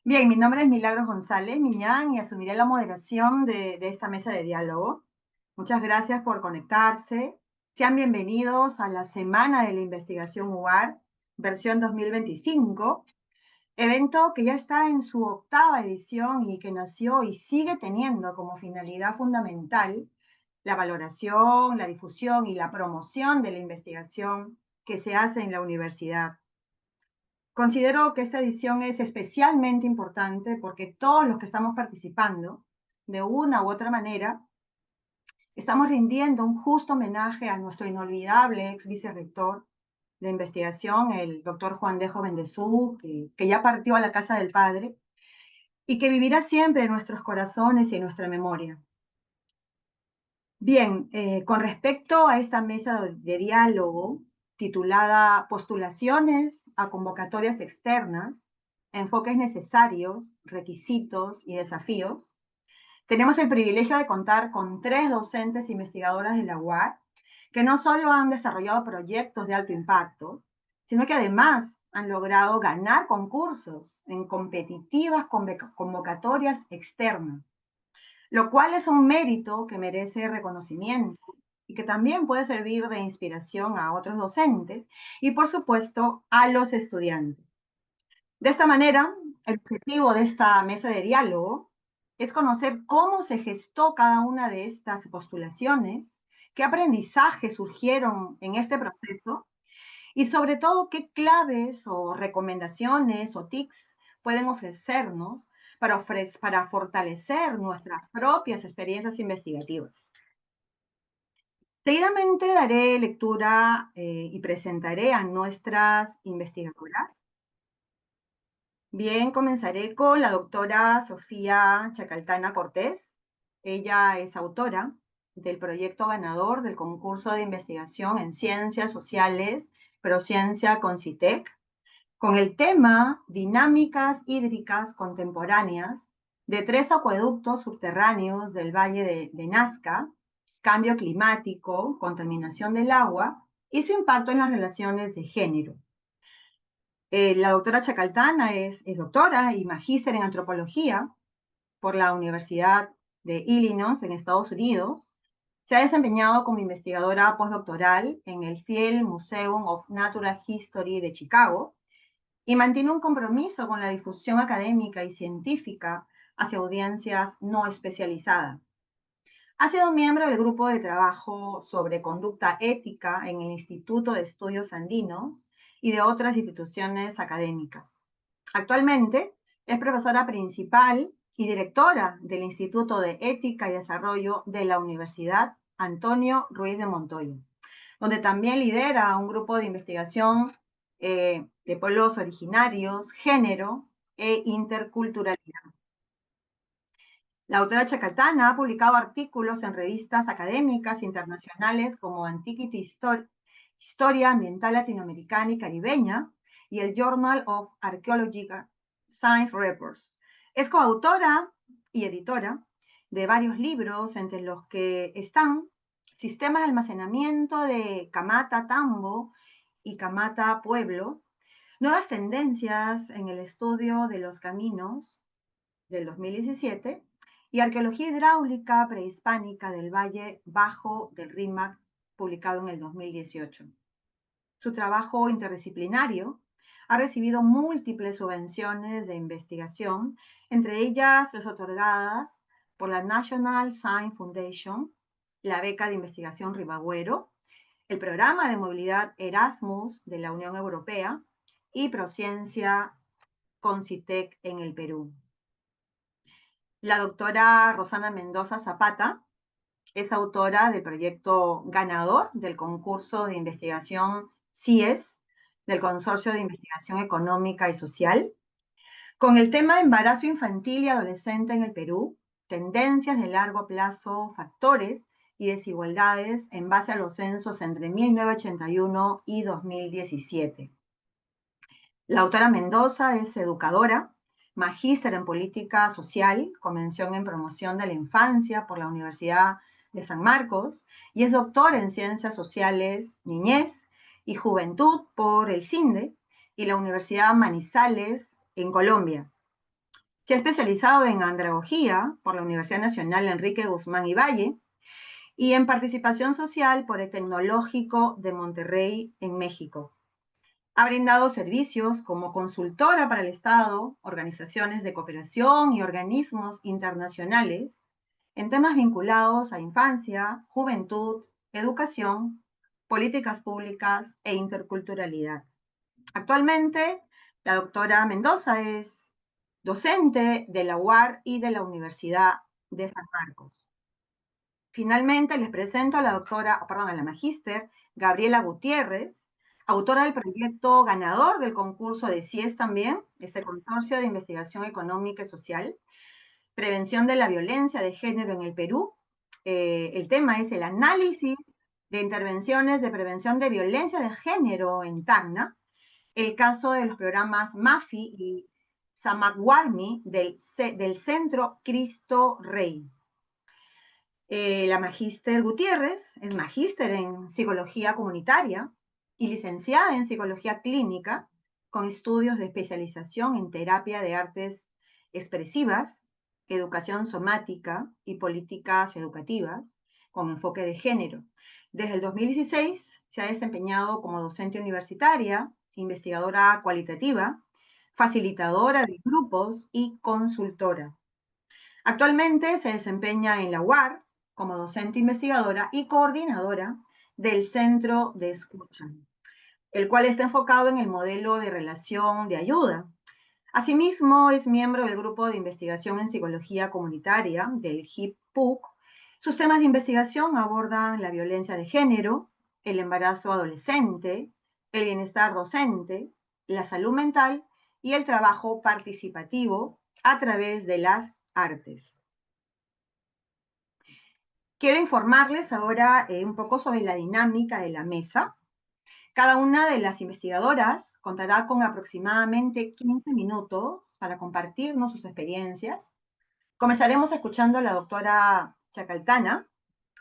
Bien, mi nombre es Milagros González Miñán y asumiré la moderación de esta mesa de diálogo. Muchas gracias por conectarse. Sean bienvenidos a la Semana de la Investigación UAR, versión 2025, evento que ya está en su octava edición y que nació y sigue teniendo como finalidad fundamental la valoración, la difusión y la promoción de la investigación que se hace en la universidad. Considero que esta edición es especialmente importante porque todos los que estamos participando, de una u otra manera, estamos rindiendo un justo homenaje a nuestro inolvidable ex vicerrector de investigación, el doctor Juan Dejo Bendezú, que ya partió a la casa del Padre y que vivirá siempre en nuestros corazones y en nuestra memoria. Bien, con respecto a esta mesa de diálogo titulada Postulaciones a convocatorias externas, enfoques necesarios, requisitos y desafíos, tenemos el privilegio de contar con tres docentes investigadoras de la UAR que no solo han desarrollado proyectos de alto impacto, sino que además han logrado ganar concursos en competitivas convocatorias externas, lo cual es un mérito que merece reconocimiento y que también puede servir de inspiración a otros docentes y, por supuesto, a los estudiantes. De esta manera, el objetivo de esta mesa de diálogo es conocer cómo se gestó cada una de estas postulaciones, qué aprendizajes surgieron en este proceso y sobre todo qué claves o recomendaciones o tips pueden ofrecernos para fortalecer nuestras propias experiencias investigativas. Seguidamente daré lectura y presentaré a nuestras investigadoras. Bien, comenzaré con la doctora Sofía Chacaltana Cortés. Ella es autora del proyecto ganador del concurso de investigación en ciencias sociales, Prociencia con CITEC, con el tema Dinámicas hídricas contemporáneas de tres acueductos subterráneos del Valle de Nazca, cambio climático, contaminación del agua y su impacto en las relaciones de género. La doctora Chacaltana es doctora y magíster en antropología por la Universidad de Illinois en Estados Unidos. Se ha desempeñado como investigadora postdoctoral en el Field Museum of Natural History de Chicago y mantiene un compromiso con la difusión académica y científica hacia audiencias no especializadas. Ha sido miembro del grupo de trabajo sobre conducta ética en el Instituto de Estudios Andinos y de otras instituciones académicas. Actualmente es profesora principal y directora del Instituto de Ética y Desarrollo de la Universidad Antonio Ruiz de Montoya, donde también lidera un grupo de investigación de pueblos originarios, género e interculturalidad. La autora Chacaltana ha publicado artículos en revistas académicas internacionales como Antiquity Historia Ambiental Latinoamericana y Caribeña y el Journal of Archaeological Science Reports. Es coautora y editora de varios libros, entre los que están Sistemas de almacenamiento de Camata Tambo y Camata Pueblo, Nuevas tendencias en el estudio de los caminos, del 2017, y Arqueología hidráulica prehispánica del Valle Bajo del Rímac, publicado en el 2018. Su trabajo interdisciplinario ha recibido múltiples subvenciones de investigación, entre ellas las otorgadas por la National Science Foundation, la beca de investigación Ribagüero, el programa de movilidad Erasmus de la Unión Europea y Prociencia con CITEC en el Perú. La doctora Rosana Mendoza Zapata es autora del proyecto ganador del concurso de investigación CIES, del Consorcio de Investigación Económica y Social, con el tema Embarazo infantil y adolescente en el Perú, tendencias de largo plazo, factores y desigualdades en base a los censos entre 1981 y 2017. La autora Mendoza es educadora, magíster en política social, con mención en promoción de la infancia por la Universidad de San Marcos, y es doctor en ciencias sociales, niñez y juventud por el CINDE y la Universidad Manizales en Colombia. Se ha especializado en andragogía por la Universidad Nacional Enrique Guzmán y Valle y en participación social por el Tecnológico de Monterrey en México. Ha brindado servicios como consultora para el Estado, organizaciones de cooperación y organismos internacionales en temas vinculados a infancia, juventud, educación, políticas públicas e interculturalidad. Actualmente, la doctora Mendoza es docente de la UAR y de la Universidad de San Marcos. Finalmente, les presento a la magíster Gabriela Gutiérrez, autora del proyecto ganador del concurso de CIES también, este Consorcio de Investigación Económica y Social, Prevención de la Violencia de Género en el Perú. El tema es el análisis de intervenciones de prevención de violencia de género en Tacna, el caso de los programas MAFI y Samaguarmi del Centro Cristo Rey. La magíster Gutiérrez es magíster en psicología comunitaria y licenciada en psicología clínica con estudios de especialización en terapia de artes expresivas, educación somática y políticas educativas con enfoque de género. Desde el 2016 se ha desempeñado como docente universitaria, investigadora cualitativa, facilitadora de grupos y consultora. Actualmente se desempeña en la UAR como docente investigadora y coordinadora del Centro de Escucha, el cual está enfocado en el modelo de relación de ayuda. Asimismo, es miembro del grupo de investigación en psicología comunitaria del HIP-PUC. Sus temas de investigación abordan la violencia de género, el embarazo adolescente, el bienestar docente, la salud mental y el trabajo participativo a través de las artes. Quiero informarles ahora un poco sobre la dinámica de la mesa. Cada una de las investigadoras contará con aproximadamente 15 minutos para compartirnos sus experiencias. Comenzaremos escuchando a la doctora Chacaltana,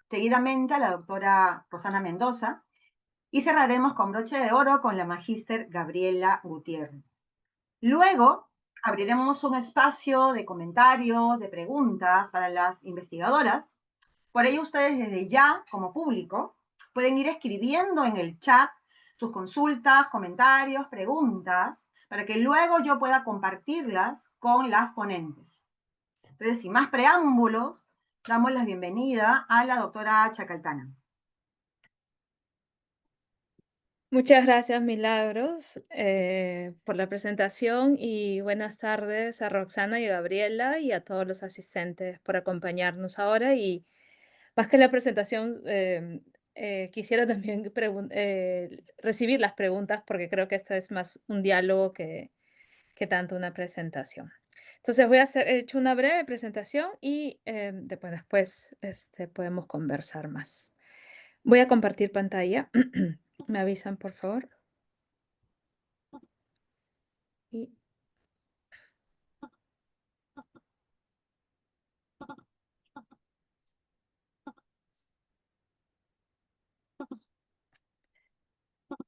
seguidamente a la doctora Rosana Mendoza, y cerraremos con broche de oro con la magíster Gabriela Gutiérrez. Luego, abriremos un espacio de comentarios, de preguntas para las investigadoras. Por ello, ustedes desde ya, como público, pueden ir escribiendo en el chat sus consultas, comentarios, preguntas, para que luego yo pueda compartirlas con las ponentes. Entonces, sin más preámbulos, damos la bienvenida a la doctora Chacaltana. Muchas gracias, Milagros, por la presentación y buenas tardes a Roxana y a Gabriela y a todos los asistentes por acompañarnos ahora. Y más que la presentación, quisiera también recibir las preguntas porque creo que esto es más un diálogo que tanto una presentación. Entonces voy a hacer, he hecho una breve presentación y después podemos conversar más. Voy a compartir pantalla. ¿Me avisan, por favor? Y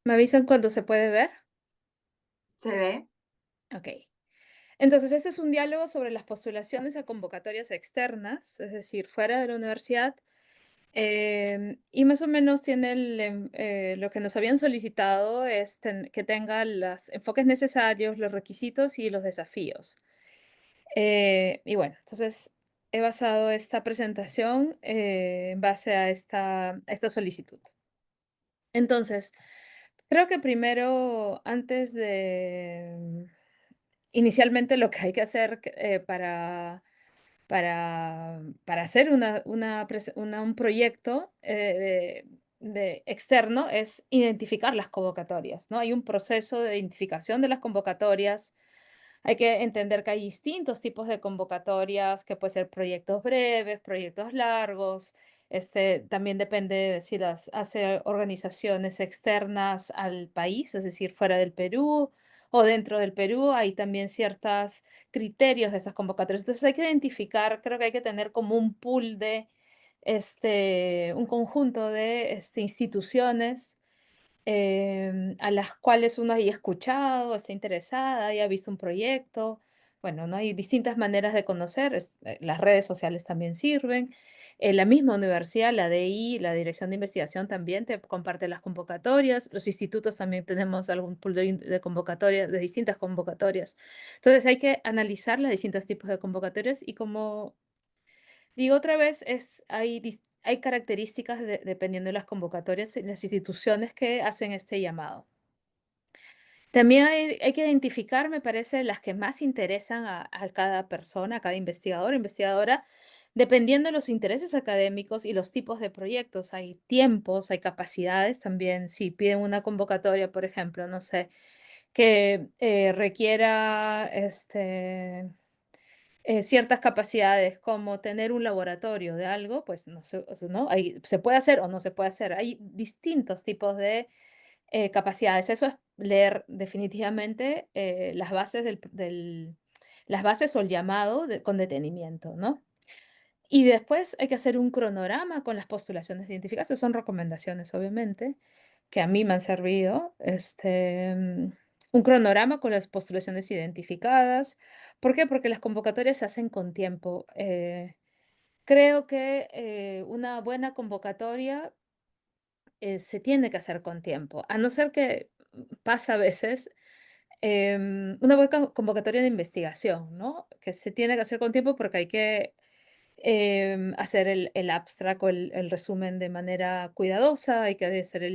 ¿me avisan cuando se puede ver? ¿Se ve? Ok. Entonces, este es un diálogo sobre las postulaciones a convocatorias externas, es decir, fuera de la universidad, y más o menos tiene lo que nos habían solicitado es que tenga los enfoques necesarios, los requisitos y los desafíos. Y bueno, entonces he basado esta presentación en base a esta solicitud. Entonces, creo que primero, antes de inicialmente lo que hay que hacer para hacer un proyecto de externo es identificar las convocatorias, ¿no? Hay un proceso de identificación de las convocatorias. Hay que entender que hay distintos tipos de convocatorias, que pueden ser proyectos breves, proyectos largos. También depende de si las hace organizaciones externas al país, es decir, fuera del Perú o dentro del Perú. Hay también ciertos criterios de esas convocatorias. Entonces hay que identificar, creo que hay que tener como un pool un conjunto de instituciones a las cuales uno haya escuchado, está interesada, haya visto un proyecto, Bueno, ¿no? Hay distintas maneras de conocer, las redes sociales también sirven. La misma universidad, la DI, la Dirección de Investigación también te comparte las convocatorias. Los institutos también tenemos algún pool de convocatorias, de distintas convocatorias. Entonces hay que analizar los distintos tipos de convocatorias y como digo otra vez, hay características dependiendo de las convocatorias y las instituciones que hacen este llamado. También hay que identificar, me parece, las que más interesan a cada persona, a cada investigador, investigadora, dependiendo de los intereses académicos y los tipos de proyectos. Hay tiempos, hay capacidades también. Si piden una convocatoria, por ejemplo, no sé, que requiera ciertas capacidades, como tener un laboratorio de algo, pues no sé, o sea, ¿no? Se puede hacer o no se puede hacer. Hay distintos tipos de capacidades. Eso es leer definitivamente las bases o el llamado con detenimiento, ¿no? Y después hay que hacer un cronograma con las postulaciones científicas. Esas son recomendaciones, obviamente, que a mí me han servido. Un cronograma con las postulaciones identificadas. ¿Por qué? Porque las convocatorias se hacen con tiempo. Creo que una buena convocatoria se tiene que hacer con tiempo, a no ser que pasa a veces una buena convocatoria de investigación, ¿no? Que se tiene que hacer con tiempo porque hay que hacer el abstract o el resumen de manera cuidadosa, hay que hacer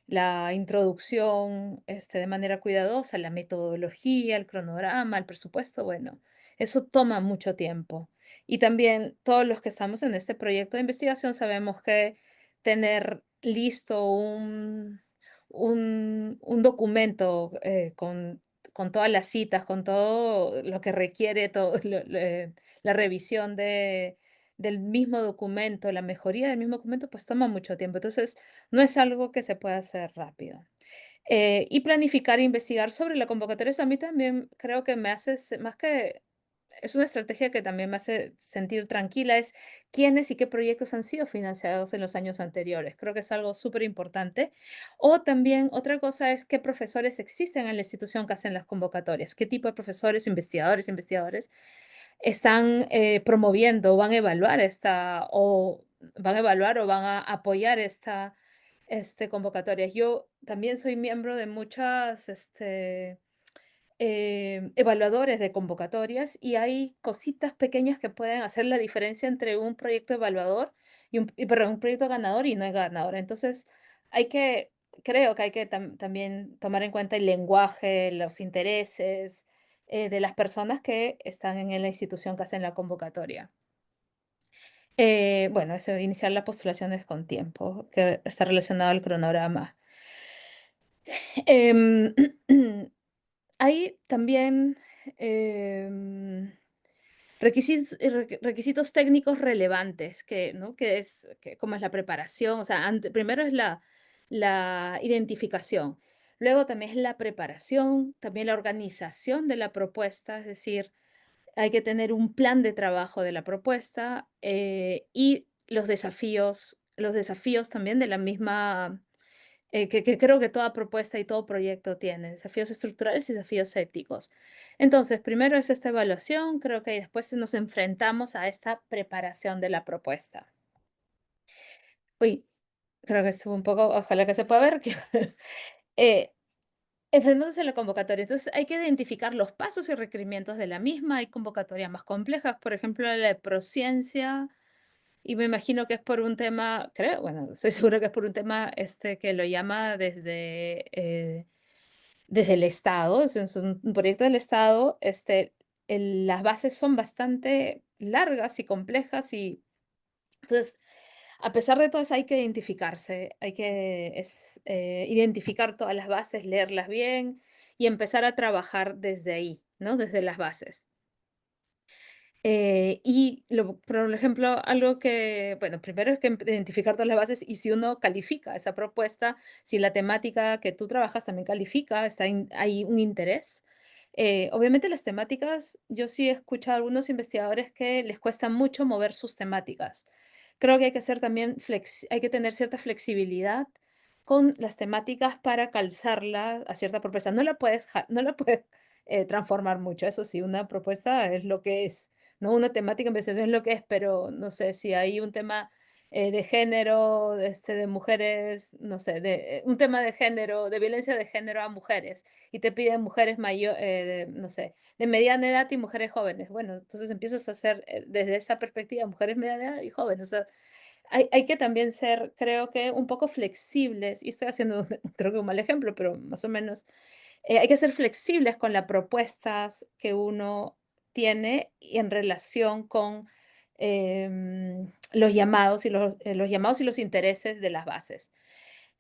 la introducción de manera cuidadosa, la metodología, el cronograma, el presupuesto, bueno, eso toma mucho tiempo. Y también todos los que estamos en este proyecto de investigación sabemos que tener listo un documento con todas las citas, con todo lo que requiere todo, la revisión del mismo documento, la mejoría del mismo documento, pues toma mucho tiempo. Entonces, no es algo que se pueda hacer rápido. Y planificar e investigar sobre la convocatoria, eso a mí también creo que me hace, más que, es una estrategia que también me hace sentir tranquila, es quiénes y qué proyectos han sido financiados en los años anteriores. Creo que es algo súper importante. O también otra cosa es qué profesores existen en la institución que hacen las convocatorias, qué tipo de profesores, investigadores están promoviendo, van a evaluar o van a apoyar convocatorias. Yo también soy miembro de muchas evaluadores de convocatorias y hay cositas pequeñas que pueden hacer la diferencia entre un proyecto evaluador perdón, un proyecto ganador y no ganador. Entonces, hay que, creo que hay que también tomar en cuenta el lenguaje, los intereses de las personas que están en la institución que hacen la convocatoria. Bueno, eso, iniciar las postulaciones con tiempo, que está relacionado al cronograma. Em, Hay también em, requisitos técnicos relevantes, ¿no? Cómo es la preparación, o sea, primero es la identificación, luego también es la preparación, también la organización de la propuesta, es decir, hay que tener un plan de trabajo de la propuesta y los desafíos también de la misma que creo que toda propuesta y todo proyecto tiene, desafíos estructurales y desafíos éticos. Entonces, primero es esta evaluación, creo que después nos enfrentamos a esta preparación de la propuesta. Uy, creo que estuvo un poco, ojalá que se pueda ver, eh, enfrentándose a la convocatoria. Entonces, hay que identificar los pasos y requerimientos de la misma. Hay convocatorias más complejas, por ejemplo, la de Prociencia, y me imagino que es por un tema, creo, bueno, estoy segura que es por un tema que lo llama desde el Estado, es un proyecto del Estado, las bases son bastante largas y complejas y entonces, a pesar de todo eso, hay que identificarse, hay que identificar todas las bases, leerlas bien y empezar a trabajar desde ahí, ¿no? Desde las bases. Por ejemplo, algo que, bueno, primero es que identificar todas las bases y si uno califica esa propuesta, si la temática que tú trabajas también califica, hay un interés. Obviamente las temáticas, yo sí he escuchado a algunos investigadores que les cuesta mucho mover sus temáticas. Creo que hay que ser también hay que tener cierta flexibilidad con las temáticas para calzarla a cierta propuesta. No la puedes transformar mucho. Eso sí, una propuesta es lo que es, ¿no? Una temática de investigación es lo que es, pero no sé si hay un tema de género, de mujeres, no sé, un tema de género, de violencia de género a mujeres, y te piden mujeres mayores, no sé, de mediana edad y mujeres jóvenes. Bueno, entonces empiezas a hacer desde esa perspectiva mujeres mediana edad y jóvenes. O sea, hay que también ser, creo que, un poco flexibles, y estoy haciendo, creo que un mal ejemplo, pero más o menos, hay que ser flexibles con las propuestas que uno tiene y en relación con los llamados y los intereses de las bases.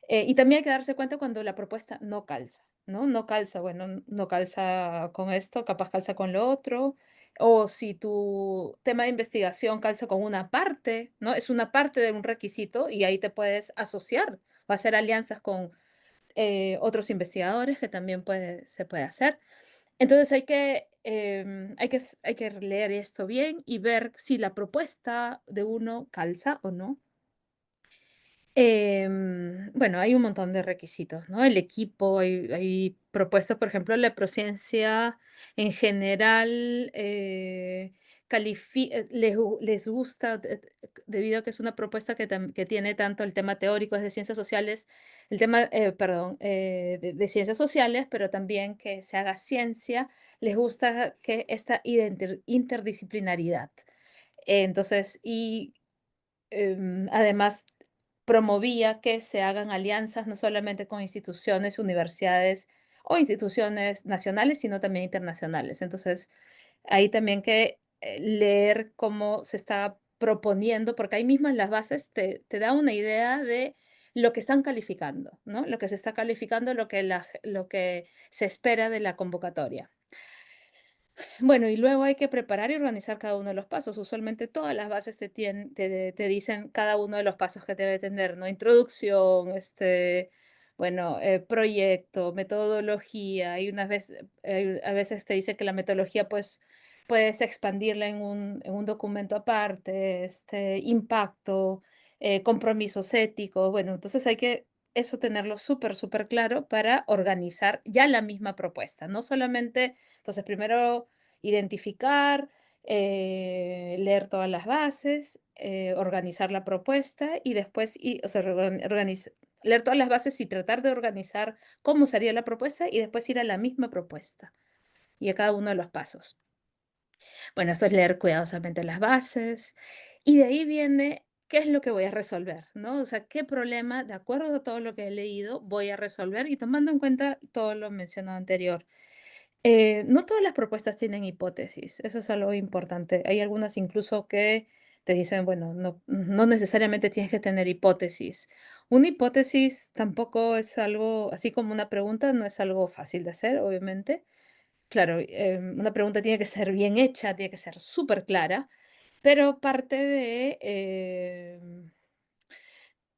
Y también hay que darse cuenta cuando la propuesta no calza, ¿no? No calza, bueno, no calza con esto, capaz calza con lo otro, o si tu tema de investigación calza con una parte, ¿no? Es una parte de un requisito y ahí te puedes asociar o hacer alianzas con otros investigadores que también se puede hacer. Entonces hay que leer esto bien y ver si la propuesta de uno calza o no. Bueno, hay un montón de requisitos, ¿no? El equipo, hay propuestas, por ejemplo, la prociencia en general les gusta, debido a que es una propuesta que tiene tanto el tema teórico, es de ciencias sociales, el tema, perdón, de ciencias sociales, pero también que se haga ciencia, les gusta que esta interdisciplinaridad. Entonces, además, promovía que se hagan alianzas no solamente con instituciones, universidades o instituciones nacionales, sino también internacionales. Entonces, ahí también que leer cómo se está proponiendo, porque ahí mismo en las bases te da una idea de lo que están calificando, ¿no? Lo que se está calificando, lo que se espera de la convocatoria. Bueno, y luego hay que preparar y organizar cada uno de los pasos. Usualmente todas las bases te dicen cada uno de los pasos que debe tener, ¿no? Introducción, bueno, proyecto, metodología, y a veces te dice que la metodología, pues, puedes expandirla en un documento aparte, impacto, compromisos éticos. Bueno, entonces hay que eso tenerlo súper, súper claro para organizar ya la misma propuesta, no solamente, entonces primero identificar, leer todas las bases, organizar la propuesta y después, o sea, leer todas las bases y tratar de organizar cómo sería la propuesta y después ir a la misma propuesta y a cada uno de los pasos. Bueno, esto es leer cuidadosamente las bases y de ahí viene qué es lo que voy a resolver, ¿no? O sea, qué problema, de acuerdo a todo lo que he leído, voy a resolver y tomando en cuenta todo lo mencionado anterior. No todas las propuestas tienen hipótesis, eso es algo importante. Hay algunas incluso que te dicen, bueno, no necesariamente tienes que tener hipótesis. Una hipótesis tampoco es algo, así como una pregunta, no es algo fácil de hacer, obviamente. Claro, una pregunta tiene que ser bien hecha, tiene que ser súper clara, pero parte de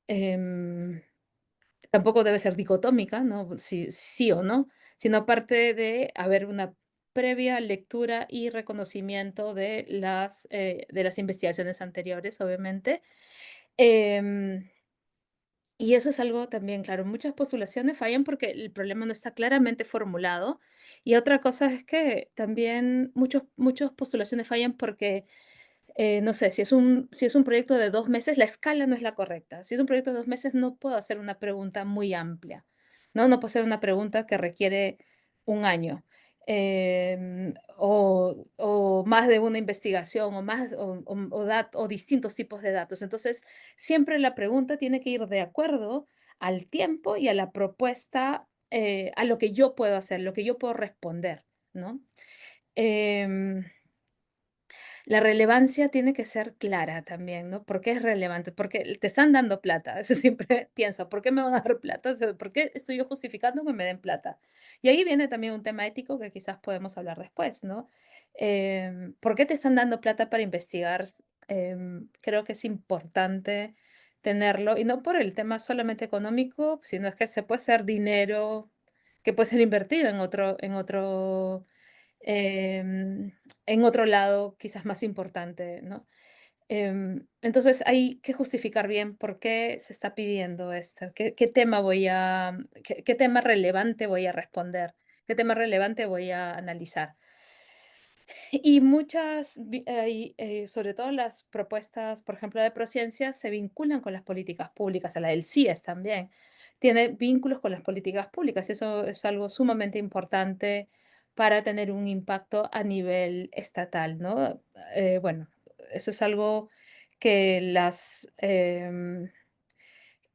em, tampoco debe ser dicotómica, ¿no? Sí o no, sino parte de haber una previa lectura y reconocimiento de las investigaciones anteriores, obviamente. Em, y eso es algo también, claro, muchas postulaciones fallan porque el problema no está claramente formulado. Y otra cosa es que también muchas postulaciones fallan porque no sé, si es un proyecto de 2 meses, la escala no es la correcta. Si es un proyecto de 2 meses, no puedo hacer una pregunta muy amplia, ¿no? No puedo hacer una pregunta que requiere un año, o más de una investigación, o distintos tipos de datos. Entonces, siempre la pregunta tiene que ir de acuerdo al tiempo y a la propuesta, a lo que yo puedo hacer, lo que yo puedo responder, ¿no? Em la relevancia tiene que ser clara también, ¿no? ¿Por qué es relevante? Porque te están dando plata. Eso siempre pienso, ¿por qué me van a dar plata? O sea, ¿por qué estoy yo justificando que me den plata? Y ahí viene también un tema ético que quizás podemos hablar después, ¿no? ¿Por qué te están dando plata para investigar? Creo que es importante tenerlo, y no por el tema solamente económico, sino es que se puede ser dinero que puede ser invertido em, en otro lado, quizás más importante, ¿no? Entonces hay que justificar bien por qué se está pidiendo esto, qué tema relevante voy a responder, qué tema relevante voy a analizar. Y muchas, sobre todo las propuestas, por ejemplo, de Prociencia, se vinculan con las políticas públicas, a la del CIES también. Tiene vínculos con las políticas públicas y eso es algo sumamente importante para tener un impacto a nivel estatal, ¿no? Bueno, eso es algo que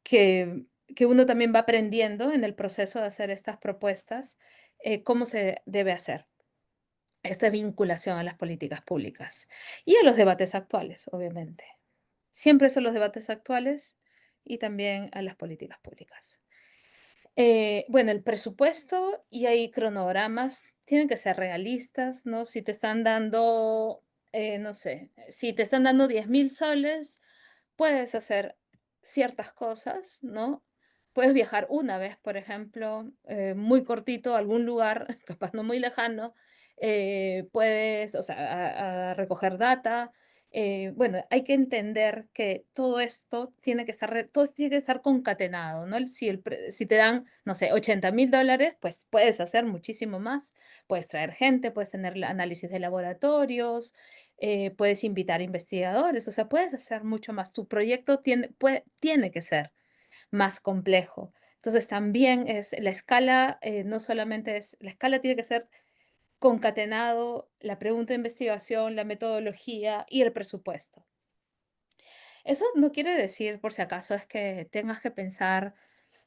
que, que uno también va aprendiendo en el proceso de hacer estas propuestas, cómo se debe hacer esta vinculación a las políticas públicas y a los debates actuales, obviamente. Siempre son los debates actuales y también a las políticas públicas. Bueno, el presupuesto y hay cronogramas tienen que ser realistas, ¿no? Si te están dando, no sé, si te están dando 10.000 soles, puedes hacer ciertas cosas, ¿no? Puedes viajar una vez, por ejemplo, muy cortito a algún lugar, capaz no muy lejano, puedes, o sea, a recoger data. Bueno, hay que entender que todo esto tiene que estar, todo tiene que estar concatenado, ¿no? Si te dan, no sé, $80.000, pues puedes hacer muchísimo más. Puedes traer gente, puedes tener análisis de laboratorios, puedes invitar investigadores, o sea, puedes hacer mucho más. Tu proyecto tiene que ser más complejo. Entonces también es la escala, no solamente es, la escala tiene que ser concatenado, la pregunta de investigación, la metodología y el presupuesto. Eso no quiere decir, por si acaso, es que tengas que pensar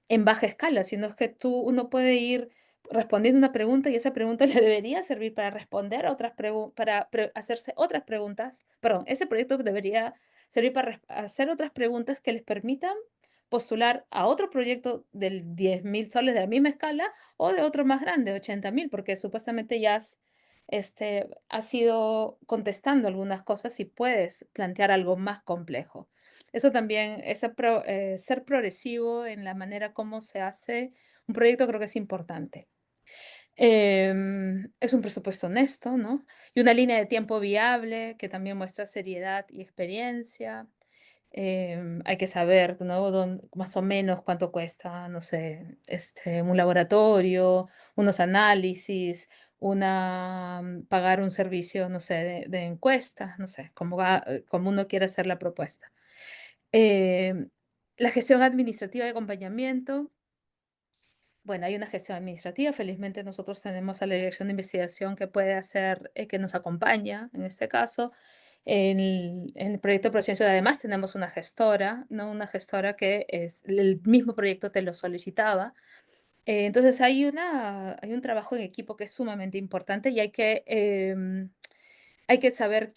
en baja escala, sino es que uno puede ir respondiendo una pregunta y esa pregunta le debería servir para responder a otras hacerse otras preguntas. Perdón, ese proyecto debería servir para hacer otras preguntas que les permitan postular a otro proyecto del 10.000 soles de la misma escala o de otro más grande, 80.000, porque supuestamente ya has ido contestando algunas cosas y puedes plantear algo más complejo. Eso también, ser progresivo en la manera como se hace un proyecto creo que es importante. Es un presupuesto honesto, ¿no? Y una línea de tiempo viable que también muestra seriedad y experiencia. Hay que saber, ¿no? Más o menos cuánto cuesta, no sé, un laboratorio, unos análisis, pagar un servicio, no sé, de encuestas, no sé, como uno quiere hacer la propuesta. Em, la gestión administrativa de acompañamiento. Bueno, hay una gestión administrativa. Felizmente nosotros tenemos a la dirección de investigación que puede hacer, que nos acompaña en este caso. En el proyecto Prociencia además tenemos una gestora, ¿no? Una gestora que el mismo proyecto te lo solicitaba. Entonces hay un trabajo en equipo que es sumamente importante y hay que saber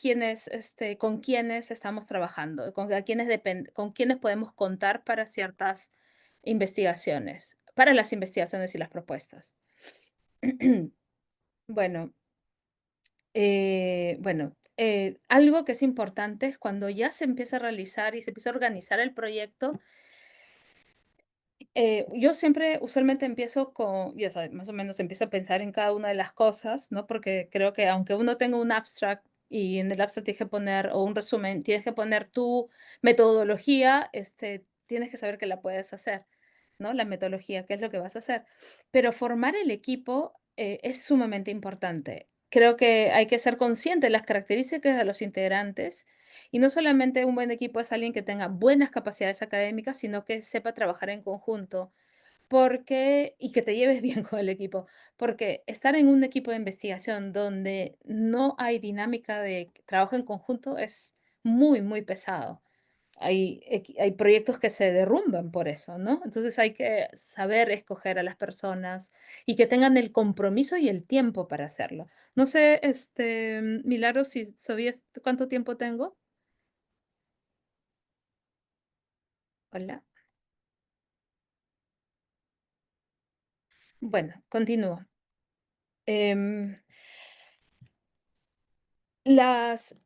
con quiénes estamos trabajando, con quiénes podemos contar para ciertas investigaciones, para las investigaciones y las propuestas. Bueno, algo que es importante es cuando ya se empieza a realizar y se empieza a organizar el proyecto. Yo siempre usualmente empiezo ya sabes, más o menos empiezo a pensar en cada una de las cosas, ¿no? Porque creo que aunque uno tenga un abstract y en el abstract tienes que poner, o un resumen, tienes que poner tu metodología, tienes que saber que la puedes hacer, ¿no? La metodología, qué es lo que vas a hacer. Pero formar el equipo es sumamente importante. Creo que hay que ser consciente de las características de los integrantes y no solamente un buen equipo es alguien que tenga buenas capacidades académicas, sino que sepa trabajar en conjunto, y que te lleves bien con el equipo, porque estar en un equipo de investigación donde no hay dinámica de trabajo en conjunto es muy, muy pesado. Hay proyectos que se derrumban por eso, ¿no? Entonces hay que saber escoger a las personas y que tengan el compromiso y el tiempo para hacerlo. No sé, Milagros, si sabías cuánto tiempo tengo. Hola. Bueno, continúo. Em, las,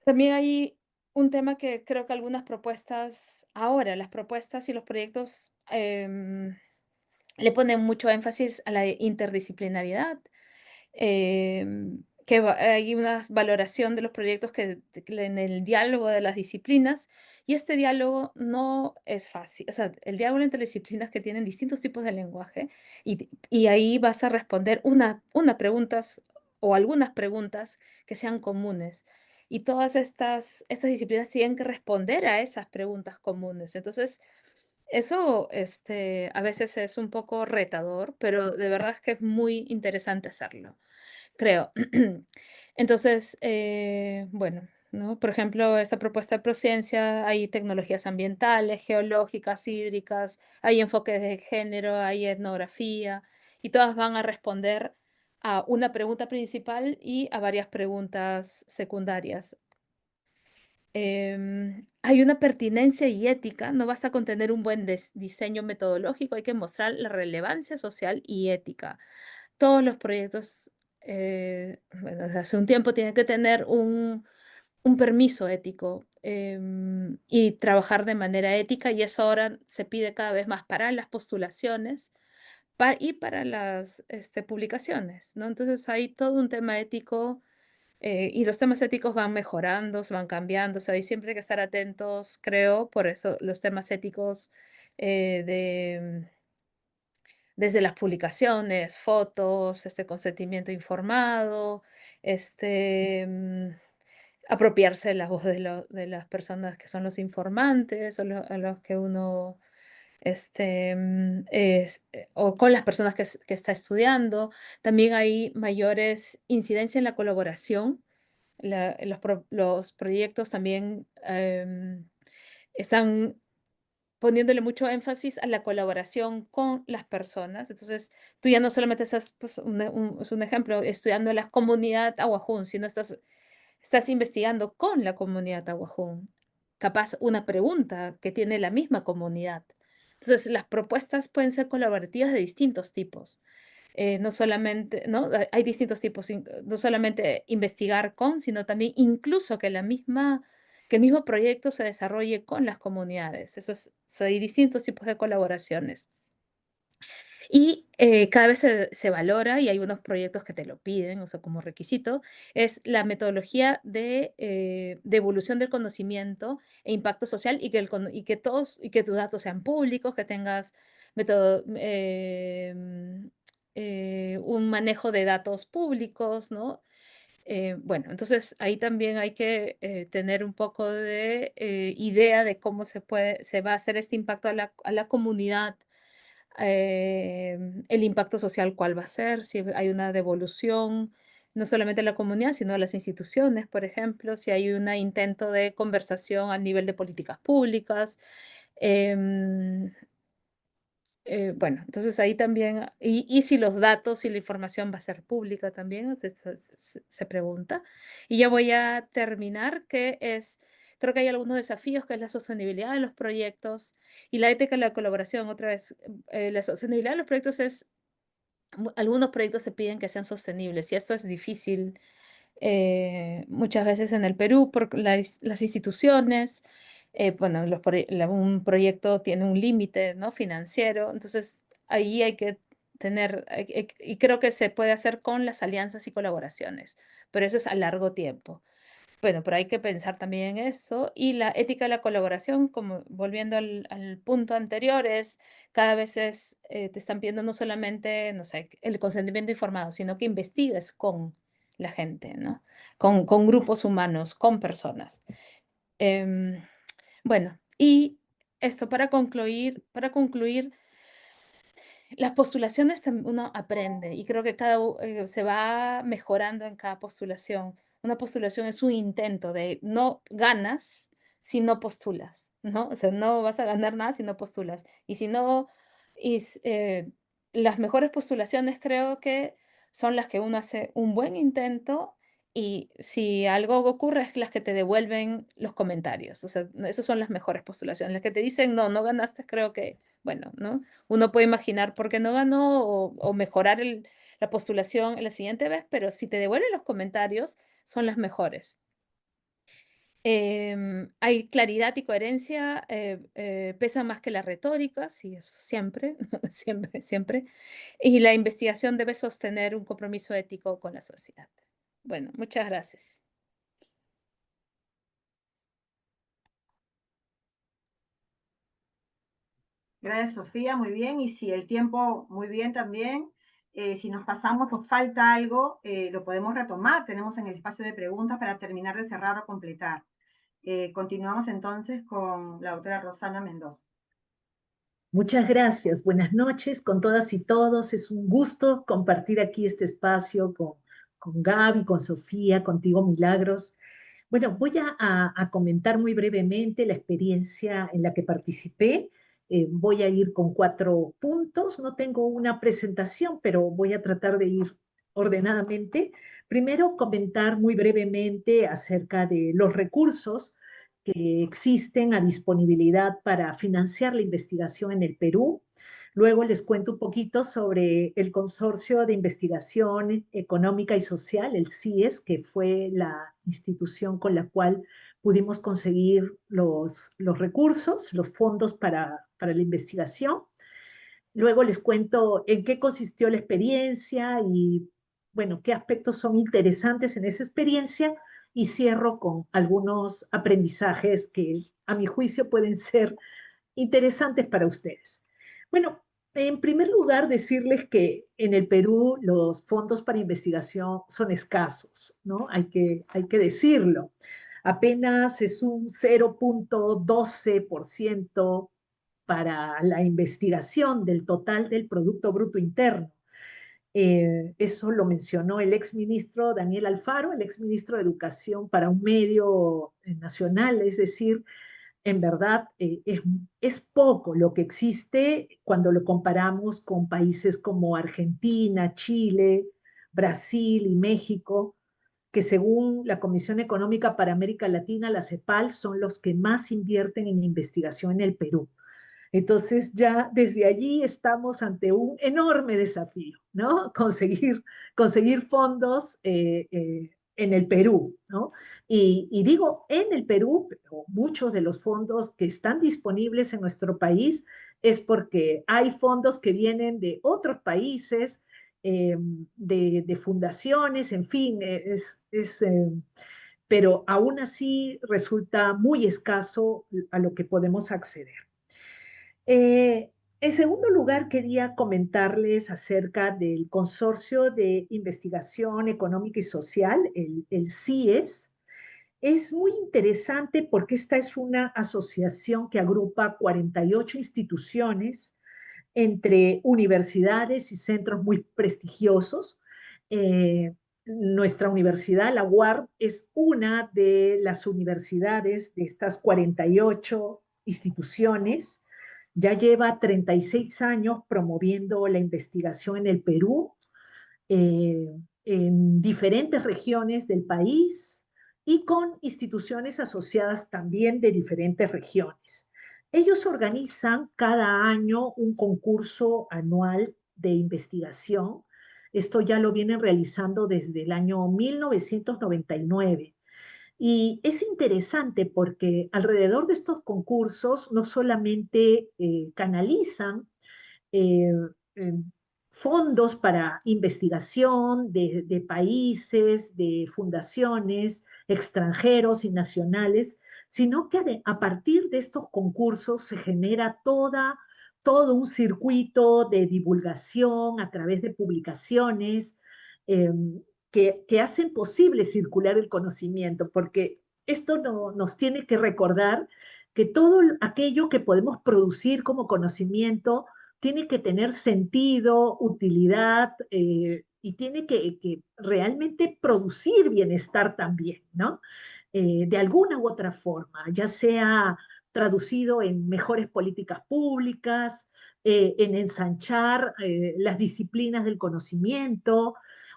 también hay un tema que creo que algunas propuestas, ahora las propuestas y los proyectos le ponen mucho énfasis a la interdisciplinariedad, hay una valoración de los proyectos en el diálogo de las disciplinas, y este diálogo no es fácil. O sea, el diálogo entre disciplinas que tienen distintos tipos de lenguaje, y ahí vas a responder una preguntas o algunas preguntas que sean comunes. Y todas estas disciplinas tienen que responder a esas preguntas comunes. Entonces, eso, a veces es un poco retador, pero de verdad es que es muy interesante hacerlo, creo. Entonces, bueno, ¿no? Por ejemplo, esta propuesta de Prociencia, hay tecnologías ambientales, geológicas, hídricas, hay enfoques de género, hay etnografía, y todas van a responder a una pregunta principal y a varias preguntas secundarias. Hay una pertinencia y ética, no basta con tener un buen diseño metodológico, hay que mostrar la relevancia social y ética. Todos los proyectos, bueno, desde hace un tiempo tienen que tener un permiso ético, y trabajar de manera ética, y eso ahora se pide cada vez más para las postulaciones y para las publicaciones, ¿no? Entonces hay todo un tema ético, y los temas éticos van mejorando, se van cambiando, o sea, hay siempre que estar atentos, creo, por eso los temas éticos, desde las publicaciones, fotos, consentimiento informado, este, mm, apropiarse de la voz de las personas que son los informantes o a los que uno, o con las personas que está estudiando. También hay mayores incidencia en la colaboración. Los proyectos también están poniéndole mucho énfasis a la colaboración con las personas. Entonces, tú ya no solamente estás, pues, es un ejemplo, estudiando la comunidad Awajún, sino estás investigando con la comunidad Awajún. Capaz una pregunta que tiene la misma comunidad. Entonces, las propuestas pueden ser colaborativas de distintos tipos. No solamente, ¿no? Hay distintos tipos, no solamente investigar con, sino también incluso que el mismo proyecto se desarrolle con las comunidades. Hay distintos tipos de colaboraciones. Y cada vez se valora, y hay unos proyectos que te lo piden, o sea, como requisito, es la metodología de evolución del conocimiento e impacto social, y que tus datos sean públicos, que tengas método, un manejo de datos públicos, ¿no? Bueno, entonces ahí también hay que tener un poco de idea de cómo se va a hacer este impacto a la comunidad, el impacto social, cuál va a ser, si hay una devolución, no solamente a la comunidad, sino a las instituciones, por ejemplo, si hay un intento de conversación a nivel de políticas públicas. em, bueno, entonces ahí también, y si los datos y la información va a ser pública también, se pregunta. Y ya voy a terminar, creo que hay algunos desafíos, que es la sostenibilidad de los proyectos y la ética de la colaboración. Otra vez, la sostenibilidad de los proyectos algunos proyectos se piden que sean sostenibles, y esto es difícil muchas veces en el Perú por las instituciones. Bueno, un proyecto tiene un límite, ¿no? Financiero, entonces ahí hay que y creo que se puede hacer con las alianzas y colaboraciones, pero eso es a largo tiempo. Bueno, pero hay que pensar también en eso. Y la ética de la colaboración, como volviendo al punto anterior, cada vez te están pidiendo no solamente, no sé, el consentimiento informado, sino que investigues con la gente, ¿no? Con grupos humanos, con personas. Em, bueno, y esto para concluir, las postulaciones uno aprende, y creo que se va mejorando en cada postulación. Una postulación es un intento de no ganas si no postulas, ¿no? O sea, no vas a ganar nada si no postulas. Y si no, y s- eh, las mejores postulaciones creo que son las que uno hace un buen intento, y si algo ocurre es las que te devuelven los comentarios. O sea, esas son las mejores postulaciones. Las que te dicen, no, no ganaste, creo que, bueno, ¿no? Uno puede imaginar por qué no ganó, o mejorar la postulación la siguiente vez, pero si te devuelven los comentarios, son las mejores. Hay claridad y coherencia, pesan más que la retórica, sí, eso siempre, siempre, siempre. Y la investigación debe sostener un compromiso ético con la sociedad. Bueno, muchas gracias. Gracias, Sofía, muy bien. Y si el tiempo, muy bien también. Si nos pasamos o falta algo, lo podemos retomar. Tenemos en el espacio de preguntas para terminar de cerrar o completar. Continuamos entonces con la doctora Rosana Mendoza. Muchas gracias. Buenas noches con todas y todos. Es un gusto compartir aquí este espacio con Gaby, con Sofía, contigo, Milagros. Bueno, voy a comentar muy brevemente la experiencia en la que participé. Voy a ir con 4 puntos. No tengo una presentación, pero voy a tratar de ir ordenadamente. Primero, comentar muy brevemente acerca de los recursos que existen a disponibilidad para financiar la investigación en el Perú. Luego les cuento un poquito sobre el Consorcio de Investigación Económica y Social, el CIES, que fue la institución con la cual pudimos conseguir los recursos, los fondos para la investigación. Luego les cuento en qué consistió la experiencia y, bueno, qué aspectos son interesantes en esa experiencia y cierro con algunos aprendizajes que a mi juicio pueden ser interesantes para ustedes. Bueno, en primer lugar, decirles que en el Perú los fondos para investigación son escasos, ¿no? Hay que decirlo. Apenas es un 0,12% para la investigación del total del Producto Bruto Interno. Eso lo mencionó el exministro Daniel Alfaro, el exministro de Educación, para un medio nacional, es decir, en verdad es poco lo que existe cuando lo comparamos con países como Argentina, Chile, Brasil y México, que según la Comisión Económica para América Latina, la CEPAL, son los que más invierten en investigación en el Perú. Entonces ya desde allí estamos ante un enorme desafío, ¿no? Conseguir fondos en el Perú, ¿no? Y digo en el Perú, pero muchos de los fondos que están disponibles en nuestro país es porque hay fondos que vienen de otros países, de fundaciones, en fin, pero aún así resulta muy escaso a lo que podemos acceder. En segundo lugar, quería comentarles acerca del Consorcio de Investigación Económica y Social, el CIES. Es muy interesante porque esta es una asociación que agrupa 48 instituciones entre universidades y centros muy prestigiosos. Nuestra universidad, la UAR, es una de las universidades de estas 48 instituciones. Ya lleva 36 años promoviendo la investigación en el Perú, eh, en diferentes regiones del país y con instituciones asociadas también de diferentes regiones. Ellos organizan cada año un concurso anual de investigación. Esto ya lo vienen realizando desde el año 1999. Y es interesante porque alrededor de estos concursos no solamente canalizan eh, eh, fondos para investigación de países, de fundaciones extranjeros y nacionales, sino que a partir de estos concursos se genera todo un circuito de divulgación a través de publicaciones eh, que hacen posible circular el conocimiento, porque esto nos tiene que recordar que todo aquello que podemos producir como conocimiento tiene que tener sentido, utilidad y tiene que realmente producir bienestar también, ¿no? De alguna u otra forma, ya sea traducido en mejores políticas públicas, en ensanchar las disciplinas del conocimiento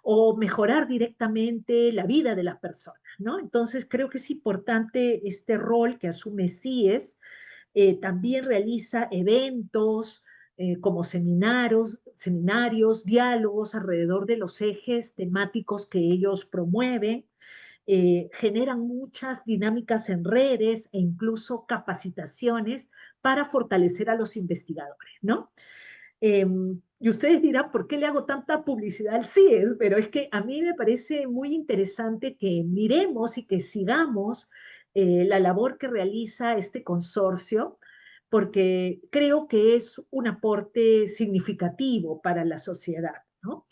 o mejorar directamente la vida de las personas, ¿no? Entonces creo que es importante este rol que asume CIES. También realiza eventos como seminarios, diálogos alrededor de los ejes temáticos que ellos promueven. Generan muchas dinámicas en redes e incluso capacitaciones para fortalecer a los investigadores, ¿no? Y ustedes dirán, ¿por qué le hago tanta publicidad al CIES? Pero es que a mí me parece muy interesante que miremos y que sigamos la labor que realiza este consorcio, porque creo que es un aporte significativo para la sociedad, ¿no?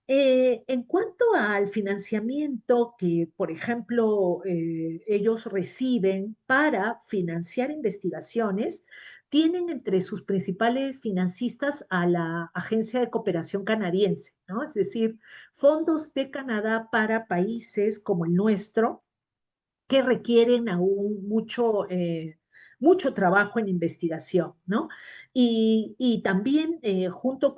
En cuanto al financiamiento que, por ejemplo, ellos reciben para financiar investigaciones, tienen entre sus principales financistas a la Agencia de Cooperación Canadiense, ¿no? Es decir, fondos de Canadá para países como el nuestro, que requieren aún mucho trabajo en investigación, ¿no? Y también junto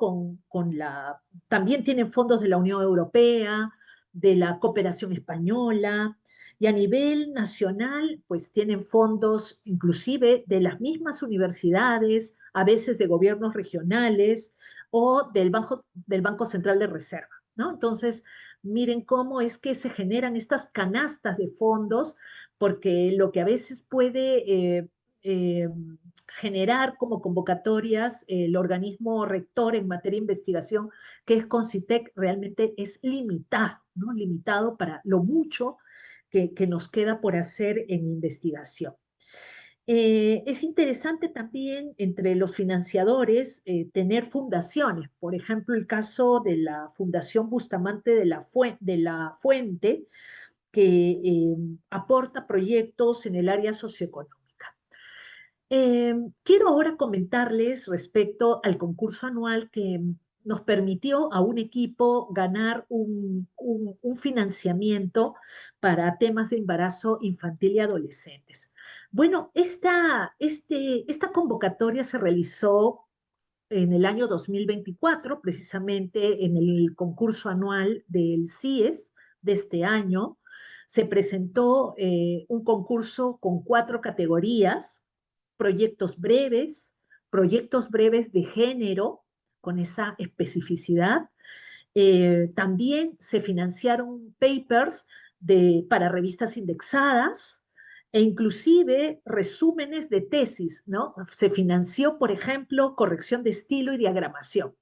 también tienen fondos de la Unión Europea, de la cooperación española, y a nivel nacional, pues tienen fondos inclusive de las mismas universidades, a veces de gobiernos regionales o del Banco Central de Reserva, ¿no? Entonces, miren cómo es que se generan estas canastas de fondos, porque lo que a veces puede eh, generar como convocatorias el organismo rector en materia de investigación, que es CONCITEC, realmente es limitado, ¿no? Limitado para lo mucho que nos queda por hacer en investigación. Es interesante también entre los financiadores tener fundaciones, por ejemplo, el caso de la Fundación Bustamante de la Fuente, que aporta proyectos en el área socioeconómica. Quiero ahora comentarles respecto al concurso anual que nos permitió a un equipo ganar un financiamiento para temas de embarazo infantil y adolescentes. Bueno, esta convocatoria se realizó en el año 2024, precisamente en el concurso anual del CIES de este año. Se presentó un concurso con 4 categorías: proyectos breves de género, con esa especificidad. También se financiaron papers para revistas indexadas e inclusive resúmenes de tesis, ¿no? Se financió, por ejemplo, corrección de estilo y diagramación.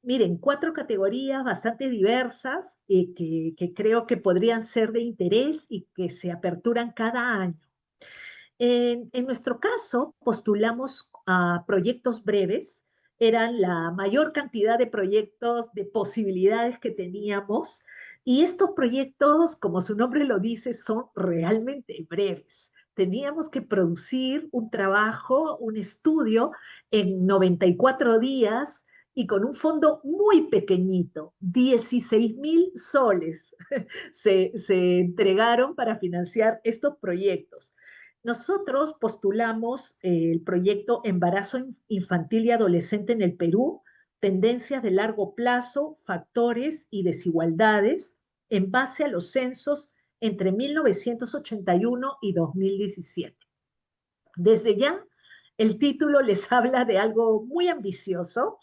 Miren, 4 categorías bastante diversas que creo que podrían ser de interés y que se aperturan cada año. En nuestro caso, postulamos a proyectos breves, eran la mayor cantidad de proyectos, de posibilidades que teníamos, y estos proyectos, como su nombre lo dice, son realmente breves. Teníamos que producir un trabajo, un estudio en 94 días y con un fondo muy pequeñito, 16.000 soles se entregaron para financiar estos proyectos. Nosotros postulamos el proyecto Embarazo Infantil y Adolescente en el Perú, tendencias de largo plazo, factores y desigualdades en base a los censos entre 1981 y 2017. Desde ya, el título les habla de algo muy ambicioso,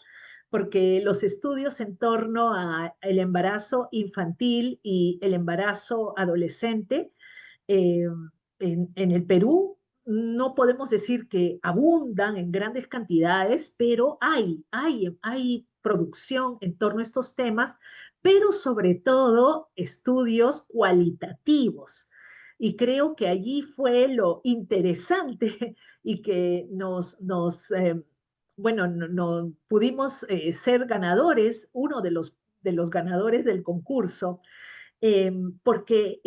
porque los estudios en torno al embarazo infantil y el embarazo adolescente eh, en el Perú no podemos decir que abundan en grandes cantidades, pero hay producción en torno a estos temas, pero sobre todo estudios cualitativos. Y creo que allí fue lo interesante y que bueno, pudimos ser ganadores, uno de los ganadores del concurso, porque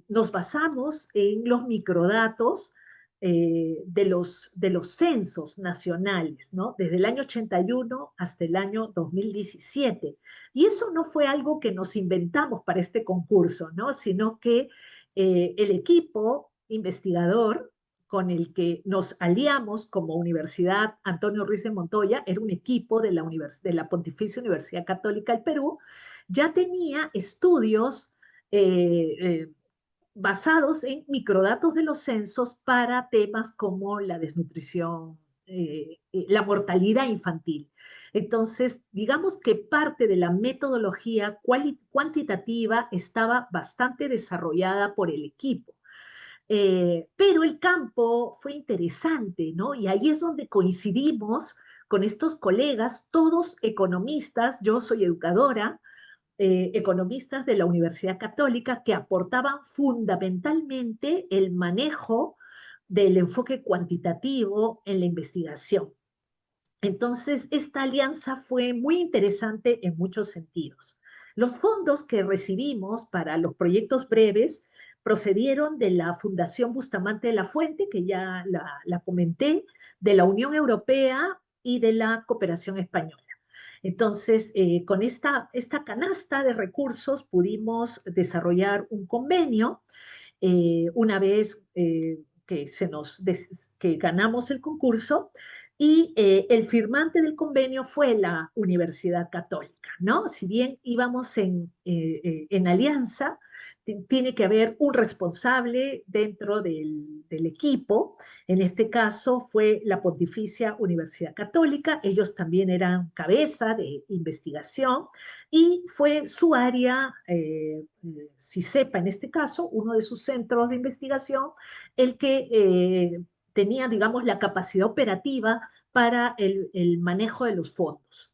nos basamos en los microdatos de los censos nacionales, ¿no? Desde el año 81 hasta el año 2017. Y eso no fue algo que nos inventamos para este concurso, ¿no? Sino que el equipo investigador con el que nos aliamos como Universidad Antonio Ruiz de Montoya, era un equipo de la Pontificia Universidad Católica del Perú, ya tenía estudios eh, basados en microdatos de los censos para temas como la desnutrición, la mortalidad infantil. Entonces, digamos que parte de la metodología cuantitativa estaba bastante desarrollada por el equipo. Pero el campo fue interesante, ¿no? Y ahí es donde coincidimos con estos colegas, todos economistas, yo soy educadora, economistas de la Universidad Católica que aportaban fundamentalmente el manejo del enfoque cuantitativo en la investigación. Entonces, esta alianza fue muy interesante en muchos sentidos. Los fondos que recibimos para los proyectos breves procedieron de la Fundación Bustamante de la Fuente, que ya la comenté, de la Unión Europea y de la Cooperación Española. Entonces, con esta canasta de recursos pudimos desarrollar un convenio una vez que ganamos el concurso y el firmante del convenio fue la Universidad Católica, ¿no? Si bien íbamos en alianza, tiene que haber un responsable dentro del equipo. En este caso fue la Pontificia Universidad Católica, ellos también eran cabeza de investigación y fue su área, CICEPA en este caso, uno de sus centros de investigación, el que tenía, digamos, la capacidad operativa para el manejo de los fondos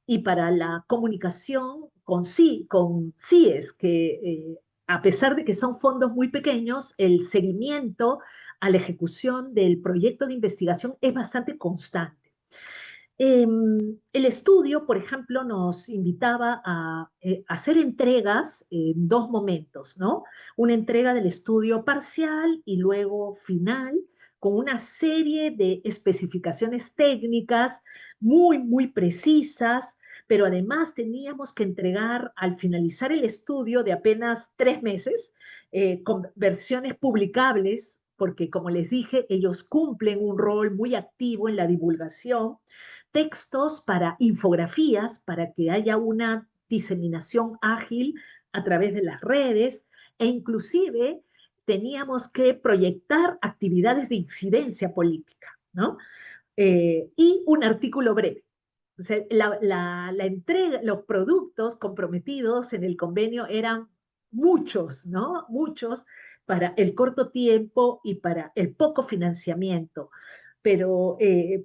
y para la comunicación con CIES, que a pesar de que son fondos muy pequeños, el seguimiento a la ejecución del proyecto de investigación es bastante constante. El estudio, por ejemplo, nos invitaba a hacer entregas en dos momentos, ¿no? Una entrega del estudio parcial y luego final, con una serie de especificaciones técnicas muy precisas, pero además teníamos que entregar al finalizar el estudio de apenas 3 meses, con versiones publicables, porque como les dije, ellos cumplen un rol muy activo en la divulgación, textos para infografías, para que haya una diseminación ágil a través de las redes, e inclusive teníamos que proyectar actividades de incidencia política, ¿no? Y un artículo breve. O sea, la entrega, los productos comprometidos en el convenio eran muchos, ¿no? Muchos para el corto tiempo y para el poco financiamiento. Pero